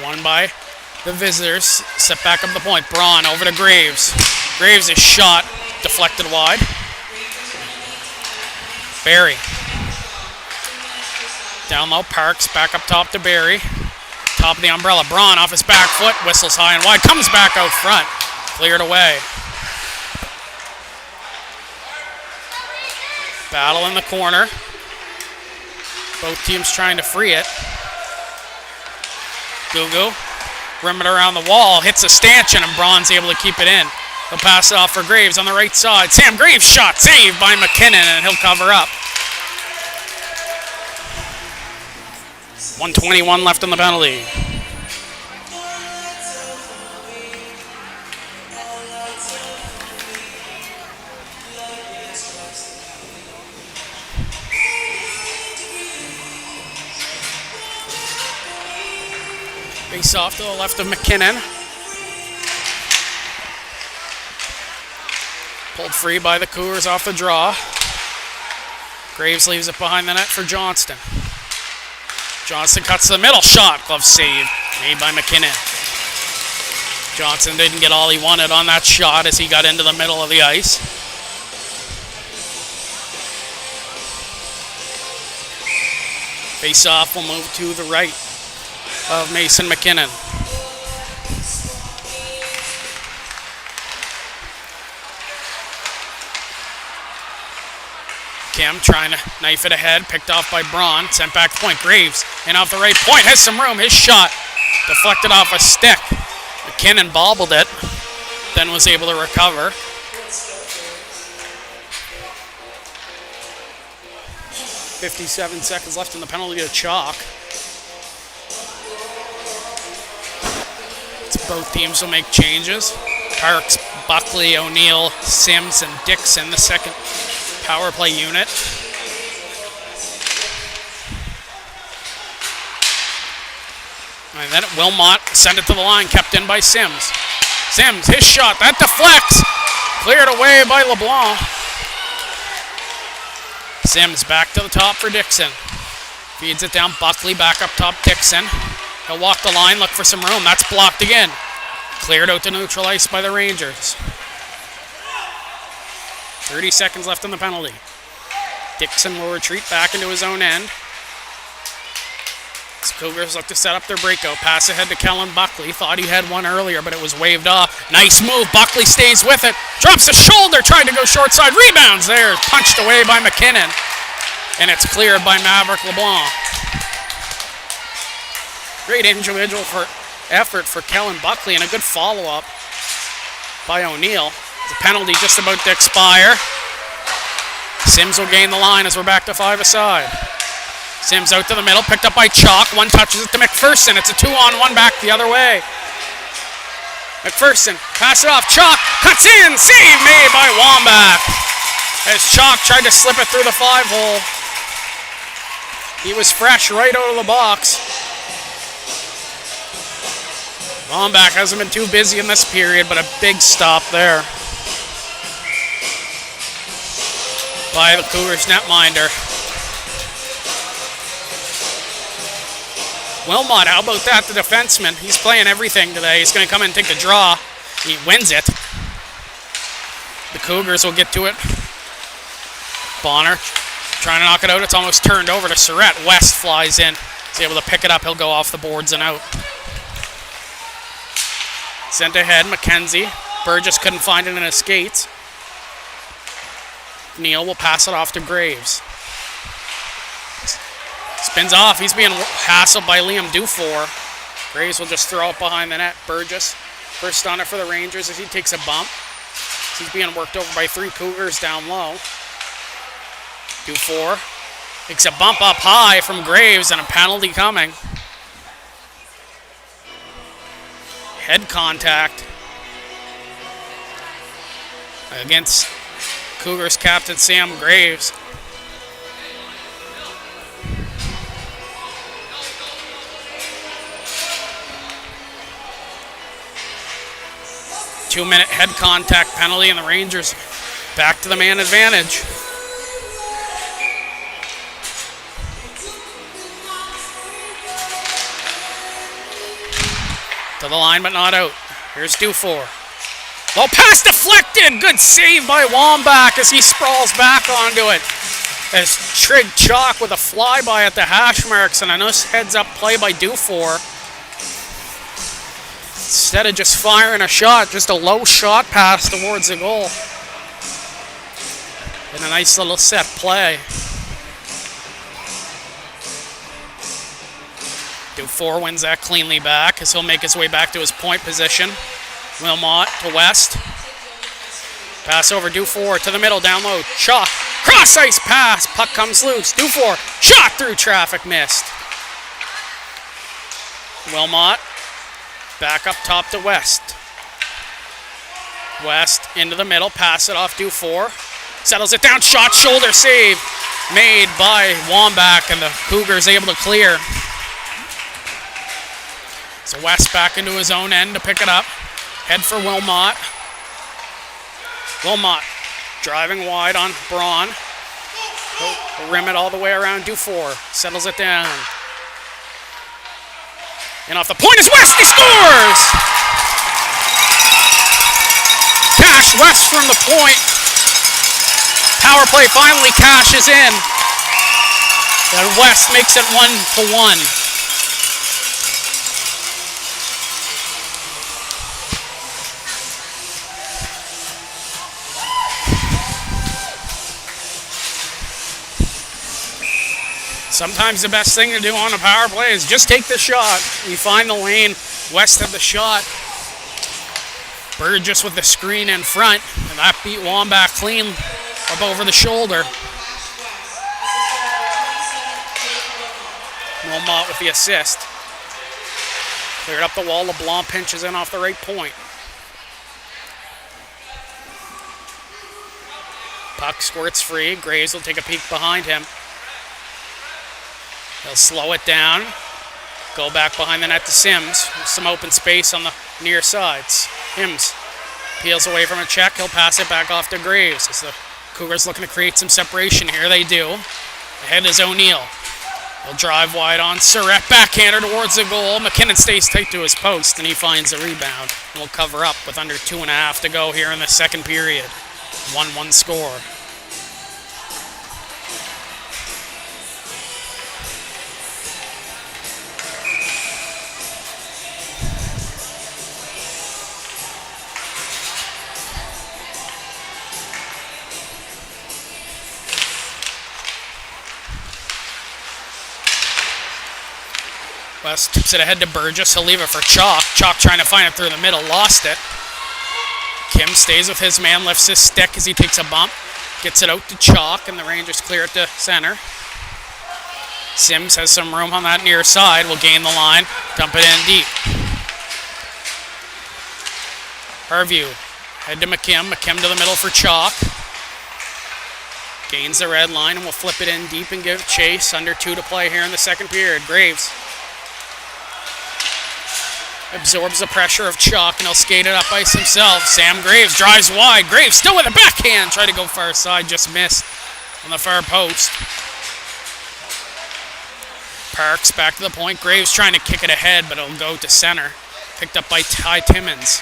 Won by the visitors. Set back up the point. Braun over to Graves. Graves is shot. Deflected wide. Barry. Down low. Parks. Back up top to Barry. Top of the umbrella. Braun off his back foot. Whistles high and wide. Comes back out front. Cleared away. Battle in the corner. Both teams trying to free it. Gugu, rim it around the wall, hits a stanchion, and Braun's able to keep it in. He'll pass it off for Graves on the right side. Sam Graves shot saved by McKinnon, and he'll cover up. 1:21 left in the penalty. Face off to the left of McKinnon. Pulled free by the Cougars off the draw. Graves leaves it behind the net for Johnston. Johnston cuts to the middle. Shot. Glove save made by McKinnon. Johnston didn't get all he wanted on that shot as he got into the middle of the ice. Face off will move to the right of Mason McKinnon. Kim trying to knife it ahead, picked off by Braun, sent back to point. Graves in off the right point, has some room. His shot deflected off a stick. McKinnon bobbled it, then was able to recover. .57 seconds left in the penalty to chalk. Both teams will make changes. Parks, Buckley, O'Neill, Sims, and Dixon, the second power play unit. And then Wilmot sent it to the line, kept in by Sims. Sims, his shot, that deflects. Cleared away by LeBlanc. Sims back to the top for Dixon. Feeds it down, Buckley back up top, Dixon. He'll walk the line, look for some room. That's blocked again. Cleared out to neutral ice by the Rangers. 30 seconds left in the penalty. Dixon will retreat back into his own end. The Cougars look to set up their breakout. Pass ahead to Kellen Buckley. Thought he had one earlier, but it was waved off. Nice move. Buckley stays with it. Drops the shoulder. Tried to go short side. Rebounds there. Punched away by McKinnon. And it's cleared by Maverick LeBlanc. Great individual effort for Kellen Buckley and a good follow-up by O'Neill. The penalty just about to expire. Sims will gain the line as we're back to 5 aside. Sims out to the middle, picked up by Chalk. One touches it to McPherson. It's a 2-on-1 back the other way. McPherson, pass it off. Chalk cuts in. Save made by Wambach. As Chalk tried to slip it through the 5-hole. He was fresh right out of the box. Wambach hasn't been too busy in this period, but a big stop there by the Cougars netminder. Wilmot, how about that, the defenseman? He's playing everything today. He's going to come in and take the draw. He wins it. The Cougars will get to it. Bonner trying to knock it out. It's almost turned over to Surratt. West flies in. He's able to pick it up. He'll go off the boards and out. Sent ahead, McKenzie. Burgess couldn't find it in his skates. Neal will pass it off to Graves. Spins off. He's being hassled by Liam Dufour. Graves will just throw it behind the net. Burgess first on it for the Rangers as he takes a bump. He's being worked over by 3 Cougars down low. Dufour takes a bump up high from Graves and a penalty coming. Head contact against Cougars captain Sam Graves. Two-minute head contact penalty, and the Rangers back to the man advantage. To the line, but not out. Here's Dufour. Low pass deflected. Good save by Wambach as he sprawls back onto it. As Trig Chalk with a flyby at the hash marks, and a nice heads-up play by Dufour. Instead of just firing a shot, just a low shot pass towards the goal. And a nice little set play. Dufour wins that cleanly back as he'll make his way back to his point position. Wilmot to West. Pass over, Dufour to the middle, down low. Chalk, cross ice pass. Puck comes loose. Dufour, shot through traffic, missed. Wilmot, back up top to West. West into the middle, pass it off Dufour. Settles it down, shot, shoulder save. Made by Wambach, and the Cougars able to clear. So West back into his own end to pick it up. Head for Wilmot. Wilmot driving wide on Braun. He'll rim it all the way around Dufour. Settles it down. And off the point is West. He scores! Cash West from the point. Power play finally cashes in. And West makes it 1-1. Sometimes the best thing to do on a power play is just take the shot. You find the lane. West had the shot. Burgess with the screen in front, and that beat Wambach clean up over the shoulder. Wilmot with the assist. Cleared up the wall. LeBlanc pinches in off the right point. Puck squirts free. Graves will take a peek behind him. He'll slow it down. Go back behind the net to Sims. Some open space on the near sides. Sims peels away from a check. He'll pass it back off to Graves. As the Cougars looking to create some separation here. They do. Ahead is O'Neill. He'll drive wide on Surratt. Backhander towards the goal. McKinnon stays tight to his post, and he finds a rebound. And will cover up with under 2.5 to go here in the second period. 1-1 score. West tips it ahead to Burgess. He'll leave it for Chalk. Chalk trying to find it through the middle. Lost it. Kim stays with his man. Lifts his stick as he takes a bump. Gets it out to Chalk, and the Rangers clear it to center. Sims has some room on that near side. Will gain the line. Dump it in deep. Harview. Head to McKim. McKim to the middle for Chalk. Gains the red line and will flip it in deep and give chase. Under 2 to play here in the second period. Graves absorbs the pressure of Chalk, and he'll skate it up ice himself. Sam Graves drives wide. Graves still with a backhand. Tried to go far side, just missed on the far post. Parks back to the point. Graves trying to kick it ahead, but it'll go to center. Picked up by Ty Timmins.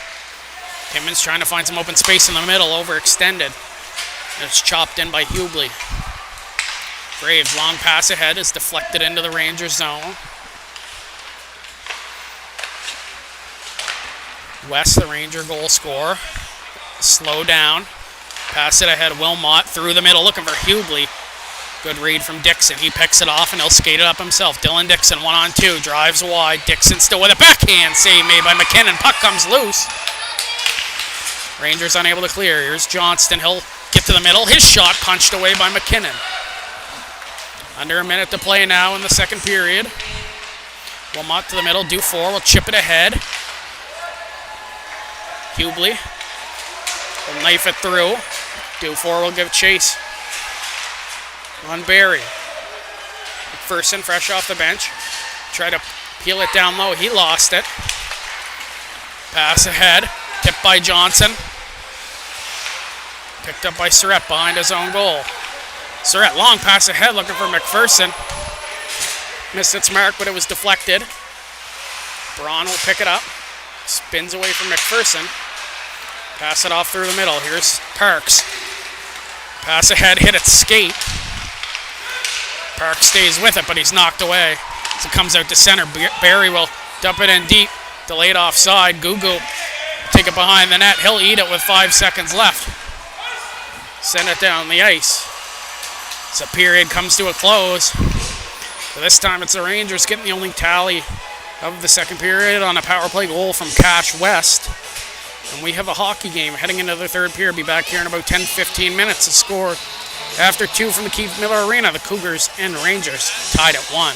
Timmins trying to find some open space in the middle, overextended. It's chopped in by Hubley. Graves, long pass ahead, is deflected into the Rangers zone. West, the Ranger goal scorer. Slow down. Pass it ahead. Wilmot through the middle looking for Hubley. Good read from Dixon. He picks it off and he'll skate it up himself. Dylan Dixon 1-on-2. Drives wide. Dixon still with a backhand save made by McKinnon. Puck comes loose. Rangers unable to clear. Here's Johnston. He'll get to the middle. His shot punched away by McKinnon. Under a minute to play now in the second period. Wilmot to the middle. Dufour will chip it ahead. Hubley will knife it through. Dufour will give chase on Barry. McPherson fresh off the bench. Try to peel it down low. He lost it. Pass ahead. Tipped by Johnson. Picked up by Surratt behind his own goal. Surratt long pass ahead looking for McPherson. Missed its mark, but it was deflected. Braun will pick it up. Spins away from McPherson. Pass it off through the middle. Here's Parks. Pass ahead, hit its skate. Parks stays with it, but he's knocked away. So it comes out to center. Barry will dump it in deep. Delayed offside. Gugu take it behind the net. He'll eat it with 5 seconds left. Send it down the ice. So period comes to a close. So this time it's the Rangers getting the only tally of the second period on a power play goal from Cash West. And we have a hockey game heading into the third period. Be back here in about 10-15 minutes. The score after 2 from the Keith Miller Arena. The Cougars and Rangers tied at 1.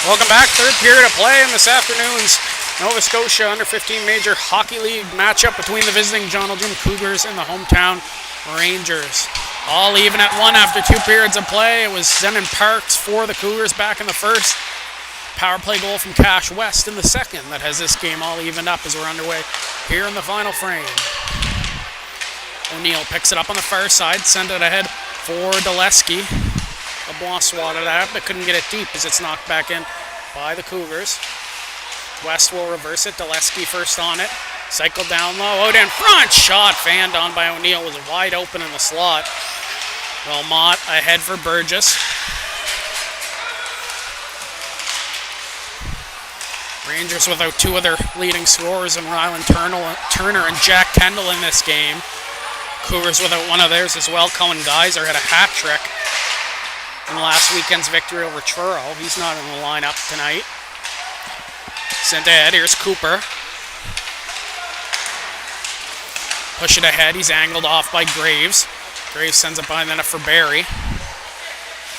Welcome back. Third period of play in this afternoon's Nova Scotia Under-15 Major Hockey League matchup between the visiting Joneljim Cougars and the hometown Rangers. All even at 1 after 2 periods of play. It was Zenon Parks for the Cougars back in the first. Power play goal from Cash West in the second that has this game all evened up as we're underway here in the final frame. O'Neill picks it up on the far side, send it ahead for Daleski. LeBlanc swatted at it, but couldn't get it deep as it's knocked back in by the Cougars. West will reverse it. Daleski first on it. Cycle down low. Out in front. Shot fanned on by O'Neill. Was wide open in the slot. Wilmot ahead for Burgess. Rangers without two of their leading scorers in Ryland Turner and Jack Kendall in this game. Cougars without one of theirs as well. Cohen Geyser had a hat trick in last weekend's victory over Truro. He's not in the lineup tonight. Sent ahead. Here's Cooper. Push it ahead. He's angled off by Graves. Graves sends it behind the net for Barry.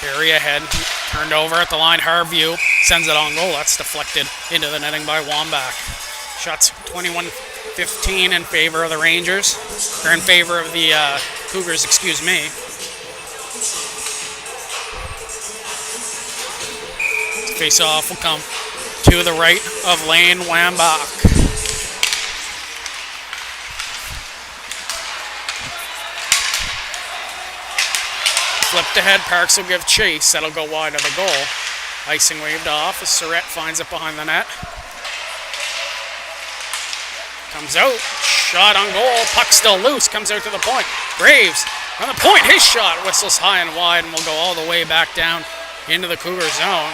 Barry ahead. Turned over at the line. Harview sends it on goal. That's deflected into the netting by Wambach. Shots 21-15 in favor of the Rangers. Or in favor of the Cougars, excuse me. Face-off will come to the right of Lane Wambach. Flipped ahead, Parks will give chase. That'll go wide of the goal. Icing waved off as Surratt finds it behind the net. Comes out. Shot on goal. Puck still loose. Comes out to the point. Graves on the point. His shot whistles high and wide and will go all the way back down into the Cougar zone.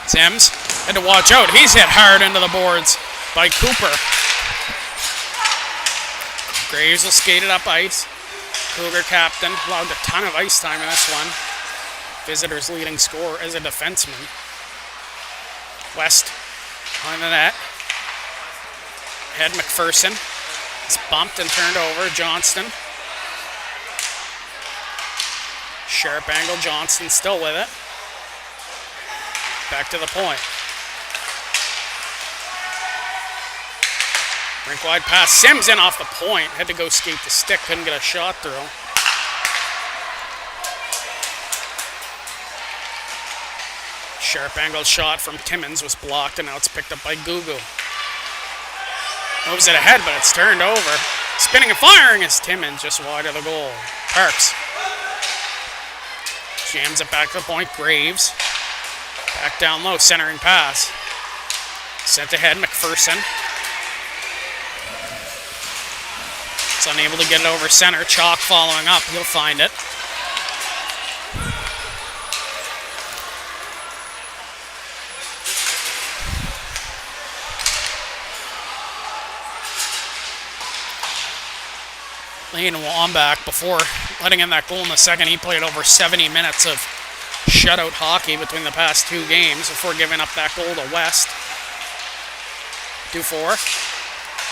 Sims had to watch out. He's hit hard into the boards by Cooper. Graves will skate it up ice. Cougar captain allowed a ton of ice time in this one. Visitors' leading scorer as a defenseman. West on the net. Head McPherson. It's bumped and turned over. Johnston. Sharp angle. Johnston still with it. Back to the point. Rink wide pass. Sims in off the point. Had to go skate the stick. Couldn't get a shot through. Sharp angled shot from Timmins was blocked, and now it's picked up by Gugu. Moves it ahead, but it's turned over. Spinning and firing is Timmins, just wide of the goal. Parks jams it back to the point. Graves. Back down low, centering pass. Sent ahead, McPherson. It's unable to get it over center. Chalk following up. He'll find it. Lane Wambach, before letting in that goal in the second, he played over 70 minutes of shutout hockey between the past two games before giving up that goal to West. Dufour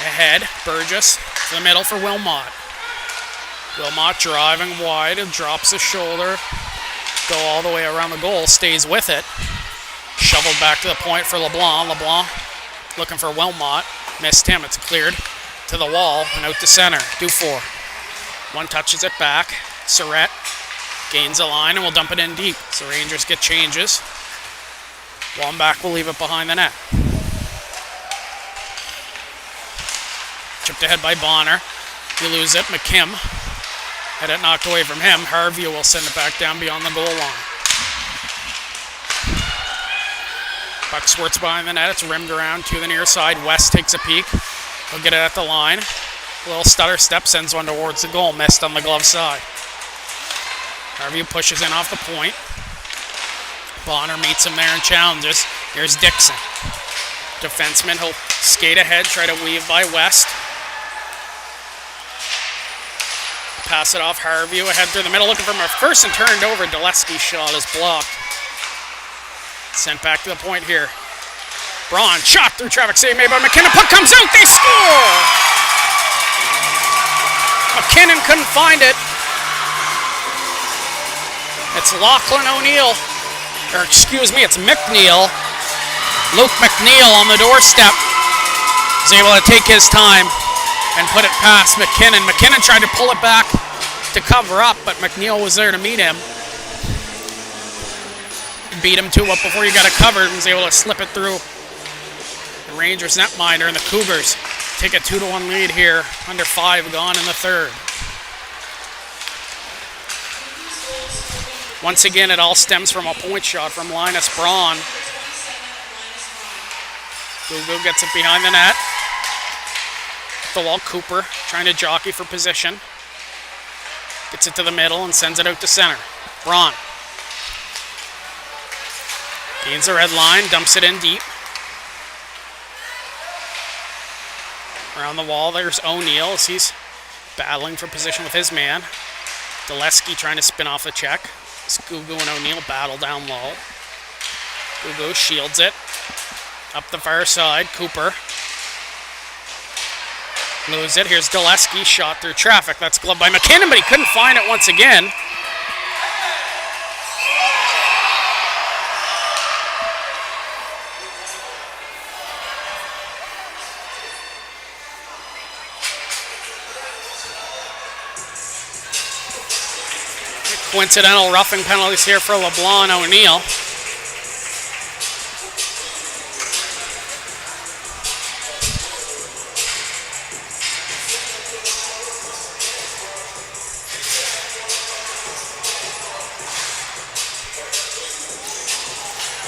ahead. Burgess to the middle for Wilmot. Wilmot driving wide and drops his shoulder. Go all the way around the goal. Stays with it. Shoveled back to the point for LeBlanc. LeBlanc looking for Wilmot. Missed him. It's cleared to the wall and out to center. Dufour. One touches it back. Surratt gains a line and will dump it in deep. So Rangers get changes. Wambach will leave it behind the net. Chipped ahead by Bonner. You lose it. McKim had it knocked away from him. Harvey will send it back down beyond the goal line. Puck squirts behind the net. It's rimmed around to the near side. West takes a peek. He'll get it at the line. A little stutter step sends one towards the goal. Missed on the glove side. Harvey pushes in off the point. Bonner meets him there and challenges. Here's Dixon. Defenseman, he'll skate ahead, try to weave by West. Pass it off Harvey ahead through the middle, looking for McPherson, turned over. Daleski's shot is blocked. Sent back to the point here. Braun shot through traffic, save made by McKinnon. Puck comes out, they score! McKinnon couldn't find it. It's Lachlan O'Neill or excuse me, it's McNeil. Luke McNeil on the doorstep is able to take his time and put it past McKinnon. McKinnon tried to pull it back to cover up, but McNeil was there to meet him. Beat him to it before he got it covered and was able to slip it through the Rangers netminder, and the Cougars take a 2-1 lead here. Under 5 gone in the third. Once again, it all stems from a point shot from Linus Braun. Gugu gets it behind the net. The wall, Cooper trying to jockey for position. Gets it to the middle and sends it out to center. Braun gains the red line, dumps it in deep. Around the wall, there's O'Neill as he's battling for position with his man. Daleski trying to spin off the check. Gugu and O'Neill battle down low. Gugu shields it. Up the far side, Cooper. Lose it. Here's Daleski, shot through traffic. That's gloved by McKinnon, but he couldn't find it once again. Coincidental roughing penalties here for LeBlanc and O'Neill.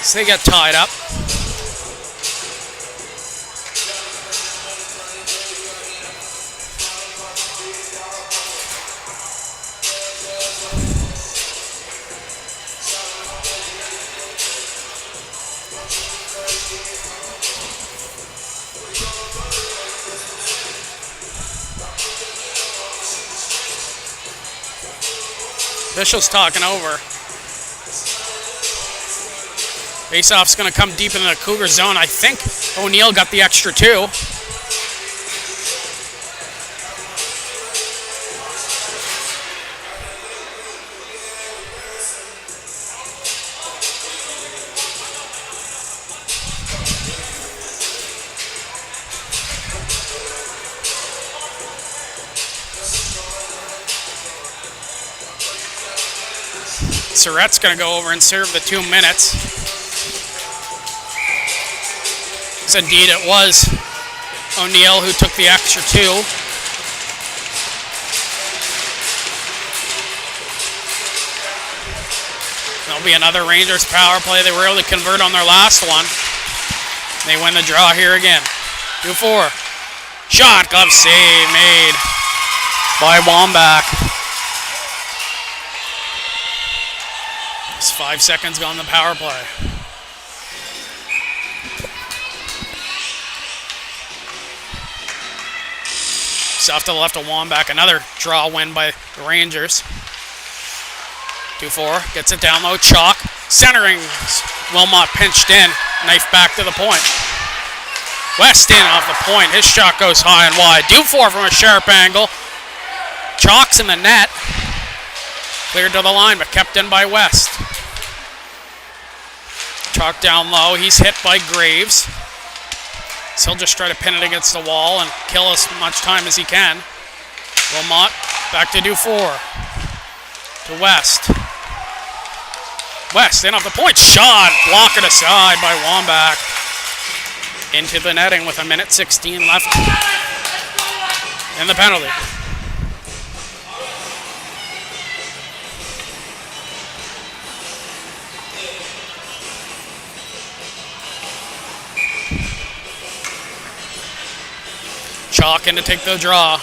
So they get tied up. Officials talking over. Faceoff's going to come deep into the Cougar zone. I think O'Neill got the extra 2. Surratt's going to go over and serve the 2 minutes. As indeed it was O'Neill who took the extra 2. There'll be another Rangers power play. They were able to convert on their last one. They win the draw here again. 2-4. Shot, glove save made by Wambach. 5 seconds gone in the power play. So off to the left of Wambach. Another draw win by the Rangers. 2-4. Gets it down low. Chalk. Centering. Wilmot pinched in. Knife back to the point. West in off the point. His shot goes high and wide. Dufour from a sharp angle. Chalk's in the net. Cleared to the line, but kept in by West. Chalk down low. He's hit by Graves. So he'll just try to pin it against the wall and kill as much time as he can. Wilmot back to Dufour. To West. West in off the point. Shot. Blocked aside by Wambach. Into the netting with 1:16 left in the penalty. Chalk in to take the draw.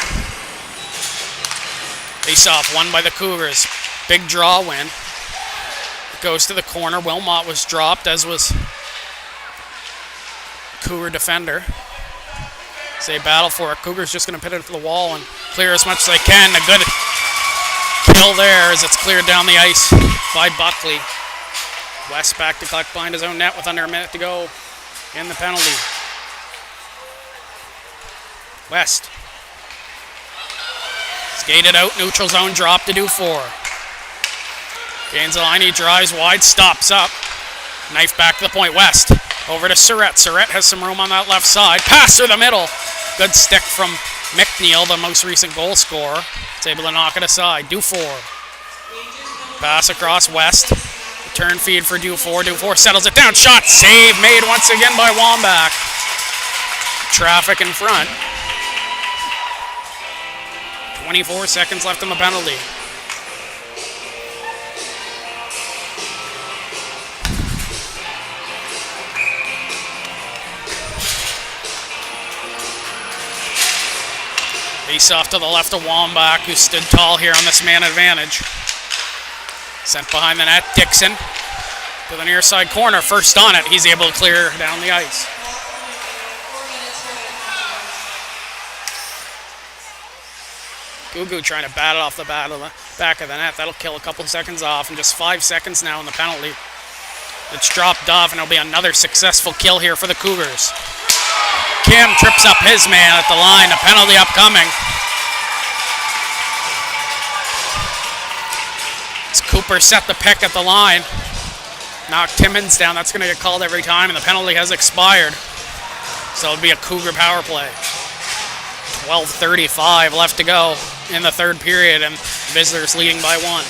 Face off, won by the Cougars. Big draw win. It goes to the corner. Wilmot was dropped, as was Cougar defender. So they battle for it. Cougars just going to pin it to the wall and clear as much as they can. A good kill there as it's cleared down the ice by Buckley. West back to collect behind his own net with under a minute to go in the penalty. West. Skated out, neutral zone drop to Dufour. Gains the line, he drives wide, stops up. Knife back to the point. West. Over to Surratt. Surratt has some room on that left side. Pass through the middle. Good stick from McNeil, the most recent goal scorer. It's able to knock it aside. Dufour. Pass across West. Return feed for Dufour. Dufour settles it down. Shot save made once again by Wambach. Traffic in front. 24 seconds left in the penalty. Face off to the left of Wambach, who stood tall here on this man advantage. Sent behind the net. Dixon to the near side corner. First on it. He's able to clear down the ice. Gugu trying to bat it off the back of the net. That'll kill a couple of seconds off. And just 5 seconds now in the penalty. It's dropped off, and it'll be another successful kill here for the Cougars. Kim trips up his man at the line. A penalty upcoming. As Cooper set the pick at the line. Knocked Timmins down. That's going to get called every time, and the penalty has expired. So it'll be a Cougar power play. 12:35 left to go in the third period, and visitors leading by 1.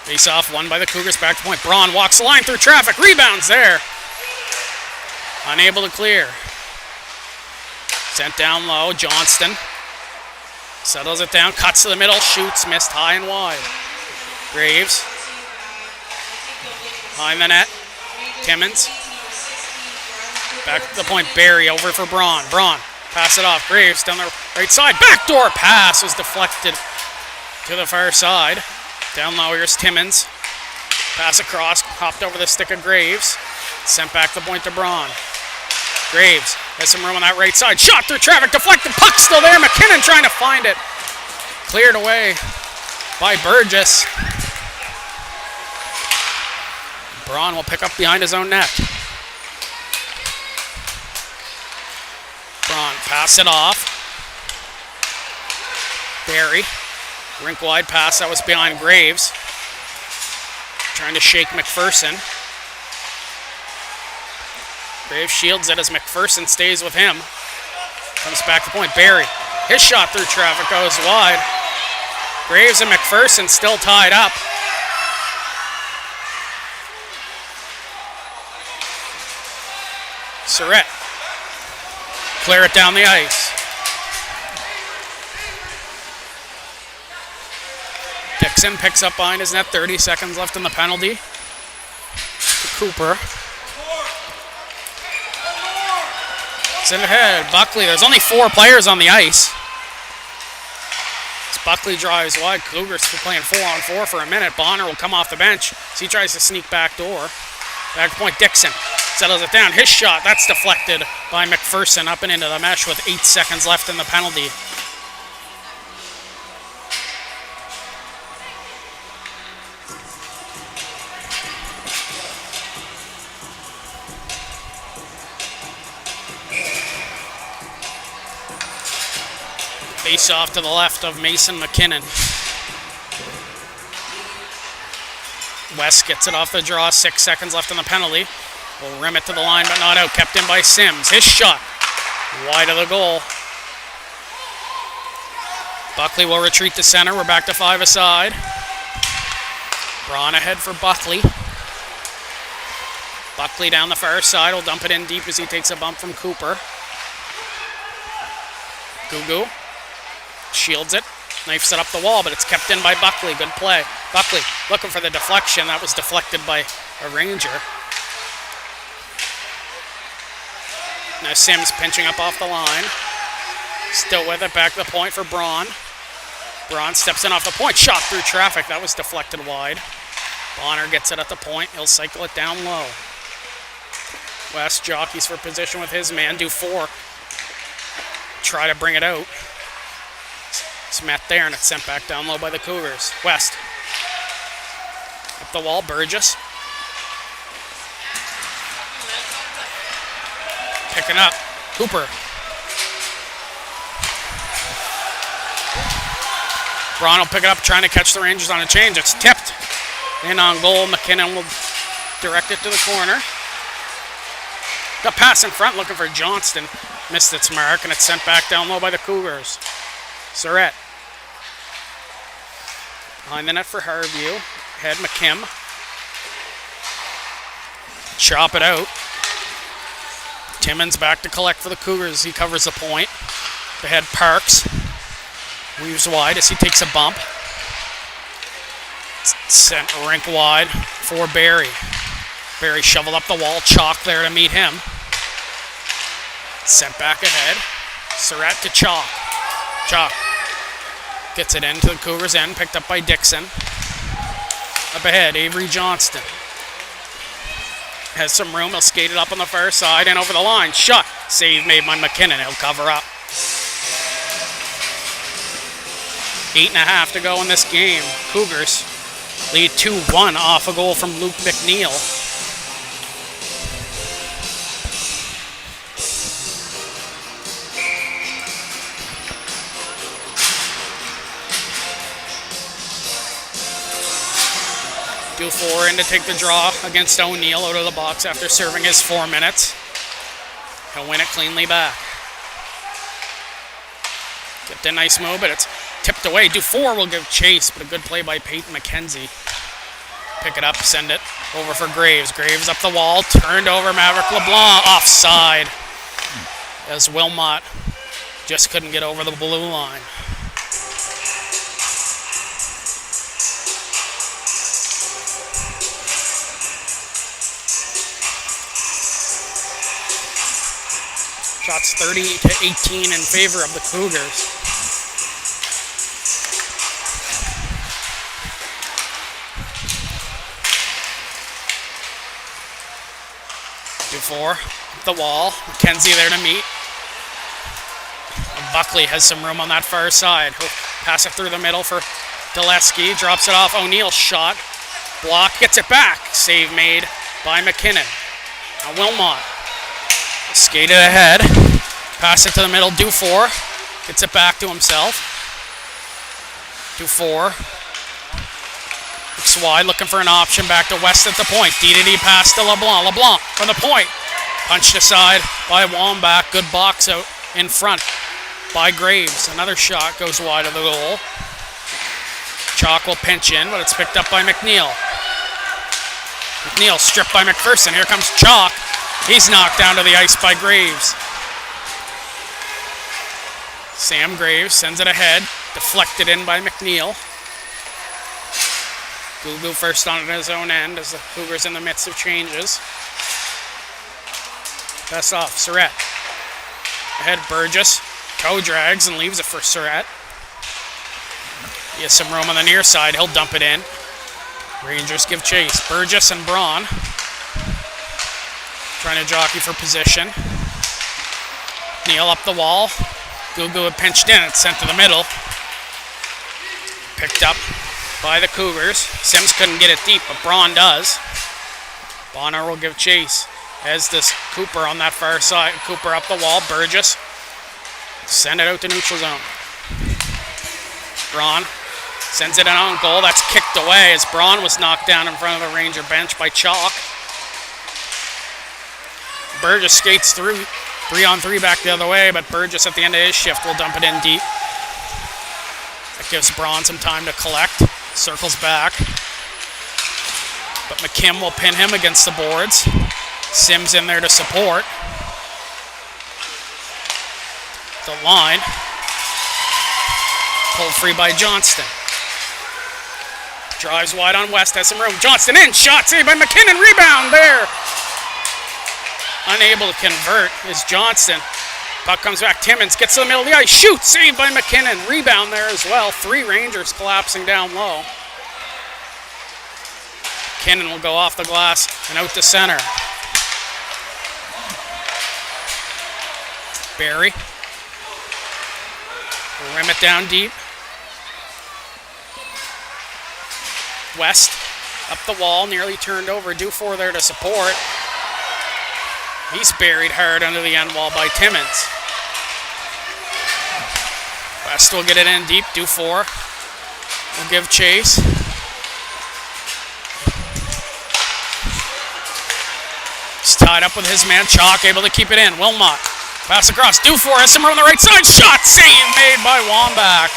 Face off won by the Cougars. Back to point. Braun walks the line through traffic. Rebounds there. Unable to clear. Sent down low. Johnston settles it down. Cuts to the middle. Shoots. Missed high and wide. Graves. Behind the net. Timmins. Back to the point. Barry over for Braun. Braun. Pass it off. Graves down the right side. Backdoor pass was deflected to the far side. Down low, here's Timmins. Pass across, hopped over the stick of Graves. Sent back the point to Braun. Graves has some room on that right side. Shot through traffic, deflected, puck still there. McKinnon trying to find it. Cleared away by Burgess. Braun will pick up behind his own net. Braun, pass it off. Barry. Rink wide pass, that was behind Graves. Trying to shake McPherson. Graves shields it as McPherson stays with him. Comes back to point. Barry. His shot through traffic goes wide. Graves and McPherson still tied up. Surratt. Clear it down the ice. Dixon picks up behind his net. 30 seconds left in the penalty. Cooper. Send ahead. Buckley. There's only 4 players on the ice. As Buckley drives wide. Cougars are playing 4-on-4 for a minute. Bonner will come off the bench as he tries to sneak back door. Back point. Dixon settles it down. His shot. That's deflected by McPherson up and into the mesh with 8 seconds left in the penalty. Face off to the left of Mason McKinnon. West gets it off the draw. 6 seconds left in the penalty. Will rim it to the line, but not out. Kept in by Sims. His shot wide of the goal. Buckley will retreat to center. We're back to 5 aside. Braun ahead for Buckley. Buckley down the far side. Will dump it in deep as he takes a bump from Cooper. Gugu. Shields it. Knifes it up the wall, but it's kept in by Buckley. Good play. Buckley looking for the deflection. That was deflected by a Ranger. Now Sims pinching up off the line. Still with it. Back to the point for Braun. Braun steps in off the point. Shot through traffic. That was deflected wide. Bonner gets it at the point. He'll cycle it down low. West jockeys for position with his man. Dufour. Try to bring it out. It's met there, and it's sent back down low by the Cougars. West. Up the wall, Burgess. picking up. Cooper. Braun will pick it up, trying to catch the Rangers on a change. It's tipped in on goal. McKinnon will direct it to the corner. Got pass in front, looking for Johnston. Missed its mark, and it's sent back down low by the Cougars. Surratt. Behind the net for Harview. Head McKim. Chop it out. Timmins back to collect for the Cougars. He covers the point. The head Parks. Weaves wide as he takes a bump. Sent rink wide for Barry. Barry shoveled up the wall. Chalk there to meet him. Sent back ahead. Surratt to Chalk. Chalk gets it into the Cougars' end. Picked up by Dixon. Up ahead, Avery Johnston. Has some room. He'll skate it up on the far side and over the line. Shot. Save made by McKinnon. He'll cover up. 8.5 to go in this game. Cougars lead 2-1 off a goal from Luke McNeil. Dufour in to take the draw against O'Neill out of the box after serving his 4 minutes. He'll win it cleanly back. Get a nice move, but it's tipped away. Dufour will give chase, but a good play by Peyton McKenzie. Pick it up, send it over for Graves. Graves up the wall, turned over. Maverick LeBlanc offside as Wilmot just couldn't get over the blue line. Shots 30-18 in favor of the Cougars. Dufour, up the wall. McKenzie there to meet. Buckley has some room on that far side. He'll pass it through the middle for Daleski. Drops it off. O'Neill's shot. Block, gets it back. Save made by McKinnon. Now Wilmot. Skated ahead. Pass it to the middle. Dufour gets it back to himself. Dufour looks wide, looking for an option. Back to West at the point. D pass to LeBlanc. LeBlanc from the point. Punched aside by Wambach. Good box out in front by Graves. Another shot goes wide of the goal. Chalk will pinch in, but it's picked up by McNeil. McNeil stripped by McPherson. Here comes Chalk. He's knocked down to the ice by Graves. Sam Graves sends it ahead. Deflected in by McNeil. Gugu first on his own end as the Cougars in the midst of changes. Pass off, Surratt. Ahead, Burgess. Toe drags and leaves it for Surratt. He has some room on the near side. He'll dump it in. Rangers give chase. Burgess and Braun trying to jockey for position. Neil up the wall. Gugu had pinched in. It's sent to the middle. Picked up by the Cougars. Sims couldn't get it deep, but Braun does. Bonner will give chase, as does Cooper on that far side. Cooper up the wall. Burgess. Send it out to neutral zone. Braun sends it in on goal. That's kicked away as Braun was knocked down in front of the Ranger bench by Chalk. Burgess skates through 3-on-3 back the other way, but Burgess at the end of his shift will dump it in deep. That gives Braun some time to collect. Circles back. But McKim will pin him against the boards. Sims in there to support. The line. Pulled free by Johnston. Drives wide on West, has some room. Johnston in, shot saved by McKinnon. Rebound there. Unable to convert is Johnston. Puck comes back. Timmins gets to the middle of the ice. Shoots, saved by McKinnon. Rebound there as well. 3 Rangers collapsing down low. McKinnon will go off the glass and out to center. Barry. Will rim it down deep. West up the wall, nearly turned over. Dufour there to support. He's buried hard under the end wall by Timmins. West will get it in deep. Dufour will give chase. He's tied up with his man. Chalk able to keep it in. Wilmot. Pass across. Dufour has some room on the right side. Shot save made by Wambach.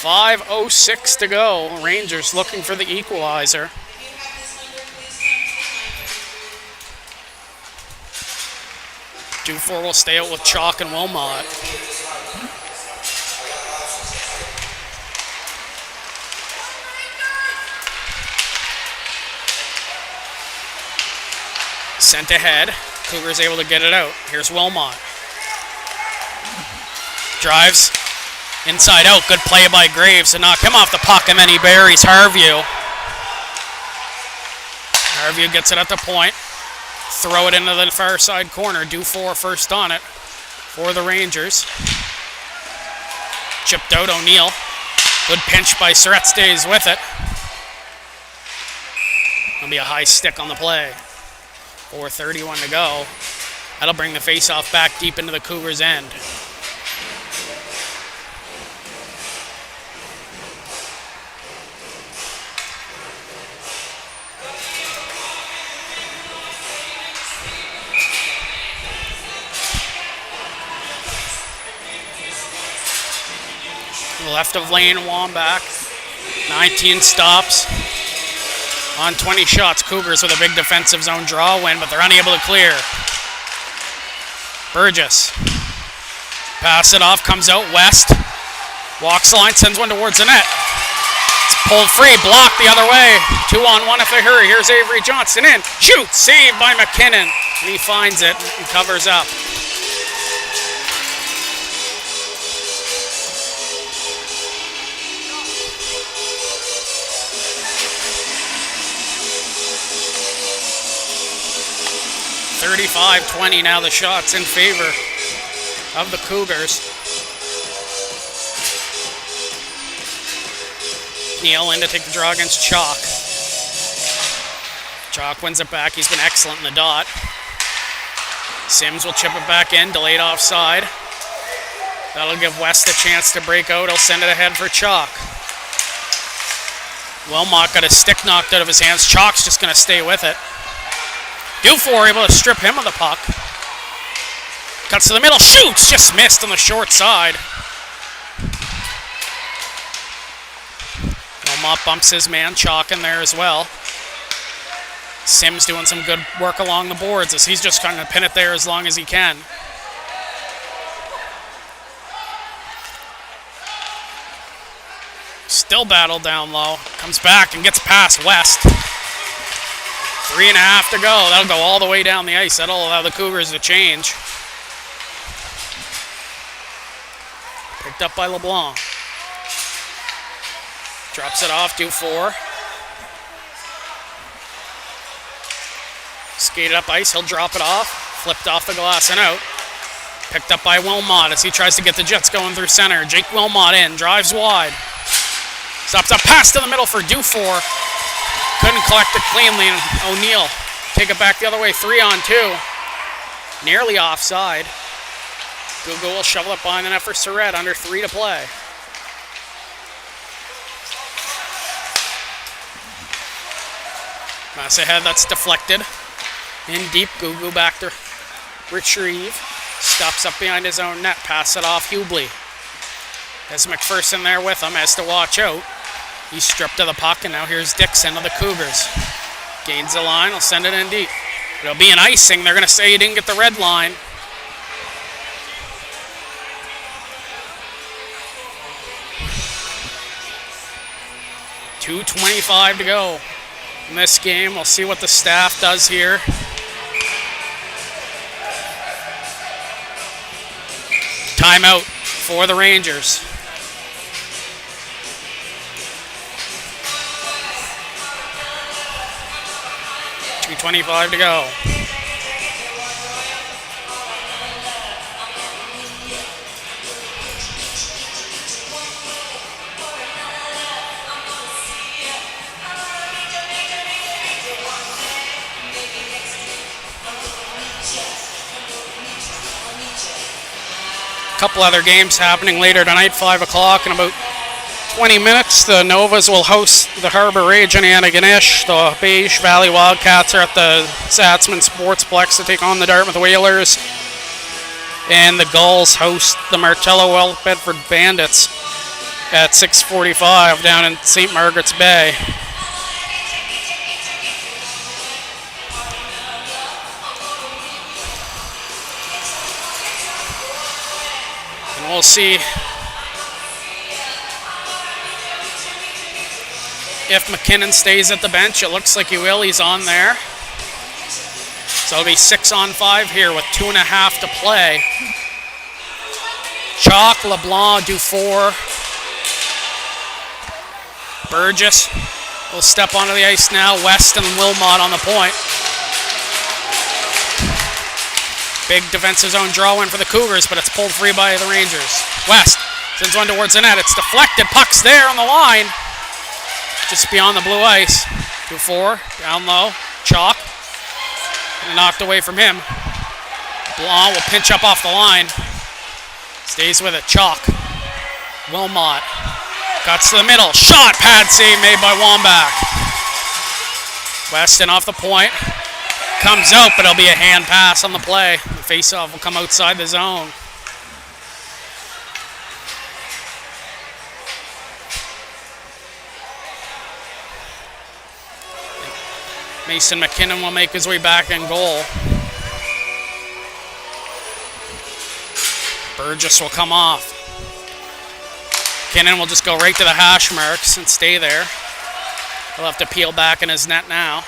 5:06 to go. Rangers looking for the equalizer. Dufour will stay out with Chalk and Wilmot. Sent ahead. Cougars able to get it out. Here's Wilmot. Drives inside out. Good play by Graves to knock him off the puck, and then he buries Harview. Harview gets it at the point. Throw it into the far side corner. Dufour first on it for the Rangers. Chipped out O'Neill. Good pinch by Surratt, stays with it. That'll be a high stick on the play. 4:31 to go. That'll bring the faceoff back deep into the Cougars' end. Left of lane, Wambach. 19 stops on 20 shots. Cougars with a big defensive zone draw win, but they're unable to clear. Burgess. Pass it off, comes out West. Walks the line, sends one towards the net. It's pulled free, blocked the other way. 2-on-1 if they hurry. Here's Avery Johnson in. Shoot, saved by McKinnon. And he finds it and covers up. $35-20 now, the shots in favor of the Cougars. Neal in to take the draw against Chalk. Chalk wins it back. He's been excellent in the dot. Sims will chip it back in, delayed offside. That'll give West a chance to break out. He'll send it ahead for Chalk. Wilmot got his stick knocked out of his hands. Chalk's just going to stay with it. Dufour able to strip him of the puck. Cuts to the middle, shoots, just missed on the short side. Wilmot bumps his man, Chalk in there as well. Sims doing some good work along the boards as he's just trying to pin it there as long as he can. Still battle down low. Comes back and gets past West. 3.5 to go. That'll go all the way down the ice. That'll allow the Cougars to change. Picked up by LeBlanc. Drops it off, Dufour. Skated up ice, he'll drop it off. Flipped off the glass and out. Picked up by Wilmot as he tries to get the Jets going through center. Jake Wilmot in, drives wide. Stops up, pass to the middle for Dufour. Couldn't collect it cleanly. O'Neill take it back the other way. 3-on-2. Nearly offside. Google will shovel it behind the net for Surratt. Under 3 to play. Pass ahead, that's deflected. In deep, Gugu back to retrieve. Stops up behind his own net. Pass it off, Hubley. Has McPherson there with him, has to watch out. He's stripped of the puck, and now here's Dixon of the Cougars. Gains the line, will send it in deep. It'll be an icing. They're going to say he didn't get the red line. $2:25 to go in this game. We'll see what the staff does here. Timeout for the Rangers. $2:25 to go. couple other games happening later tonight, 5 o'clock in about 20 minutes. The Novas will host the Harbor Rage in Antigonish. The Beige Valley Wildcats are at the Satsman Sportsplex to take on the Dartmouth Whalers. And the Gulls host the Martello Bedford Bandits at 6:45 down in St. Margaret's Bay. And we'll see if McKinnon stays at the bench. It looks like he will. He's on there. So it'll be 6-on-5 here with 2.5 to play. Chalk, LeBlanc, Dufour. Burgess will step onto the ice now. West and Wilmot on the point. Big defensive zone draw in for the Cougars, but it's pulled free by the Rangers. West sends one towards the net. It's deflected. Puck's there on the line. Just beyond the blue ice. Dufour down low. Chalk. And knocked away from him. Blanc will pinch up off the line. Stays with it. Chalk. Wilmot. Cuts to the middle. Shot. Pad save made by Wambach. Weston off the point. Comes out, but it'll be a hand pass on the play. The faceoff will come outside the zone. Mason McKinnon will make his way back in goal. Burgess will come off. McKinnon will just go right to the hash marks and stay there. He'll have to peel back in his net now.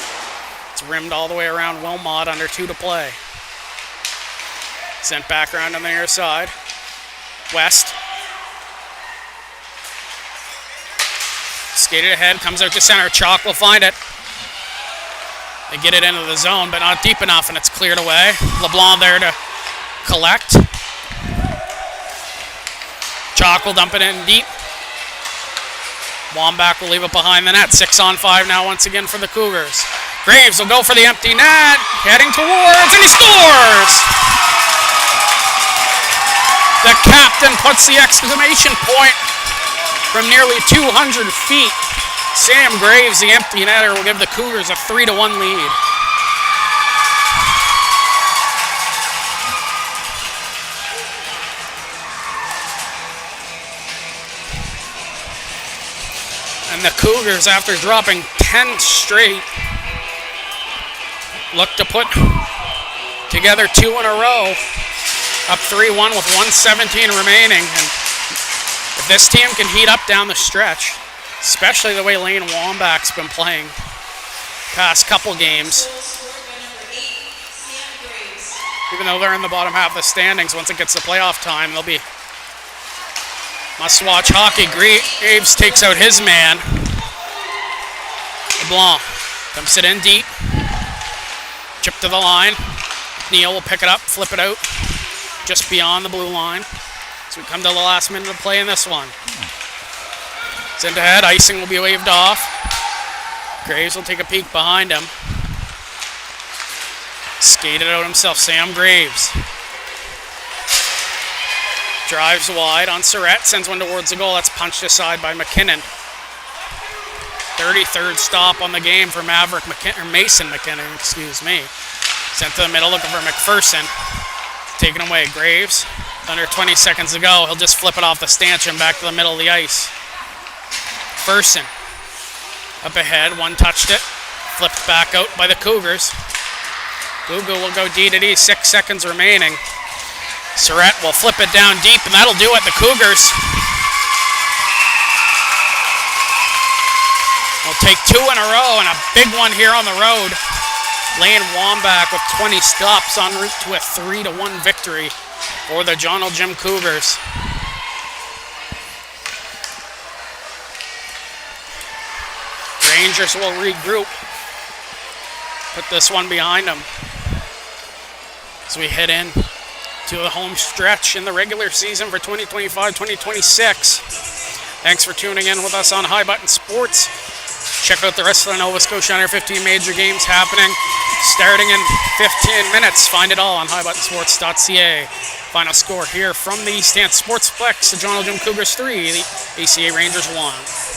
It's rimmed all the way around Wilmot, under 2 to play. Sent back around on the near side. West. Skated ahead, comes out to center. Chalk will find it. They get it into the zone, but not deep enough, and it's cleared away. LeBlanc there to collect. Chalk will dump it in deep. Wambach will leave it behind the net. 6-on-5 now once again for the Cougars. Graves will go for the empty net. Heading towards, and he scores! The captain puts the exclamation point from nearly 200 feet. Sam Graves, the empty netter, will give the Cougars a 3-1 lead. And the Cougars, after dropping 10 straight, look to put together 2 in a row. Up 3-1 with 1:17 remaining. And if this team can heat up down the stretch, especially the way Lane Wambach's been playing past couple games, even though they're in the bottom half of the standings, once it gets to playoff time, they'll be must-watch hockey. Graves takes out his man. LeBlanc dumps it in deep. Chip to the line. Neal will pick it up, flip it out just beyond the blue line. So we come to the last minute of play in this one. Sent ahead, icing will be waved off. Graves will take a peek behind him. Skated out himself, Sam Graves. Drives wide on Surratt, sends one towards the goal. That's punched aside by McKinnon. 33rd stop on the game for Mason McKinnon, excuse me. Sent to the middle, looking for McPherson. Taken away, Graves. Under 20 seconds to go. He'll just flip it off the stanchion back to the middle of the ice. McPherson up ahead, one touched it. Flipped back out by the Cougars. Gugu will go D-to-D, 6 seconds remaining. Surratt will flip it down deep, and that'll do it. The Cougars will take 2 in a row, and a big one here on the road. Lane Wambach with 20 stops en route to a 3-1 victory for the Joneljim Cougars. Rangers will regroup. Put this one behind them as we head in to the home stretch in the regular season for 2025-2026. Thanks for tuning in with us on High Button Sports. Check out the rest of the Nova Scotia Under 15 major games happening starting in 15 minutes. Find it all on highbuttonsports.ca. Final score here from the East Ant Sportsplex, the Joneljim Cougars 3, the ACA Rangers 1.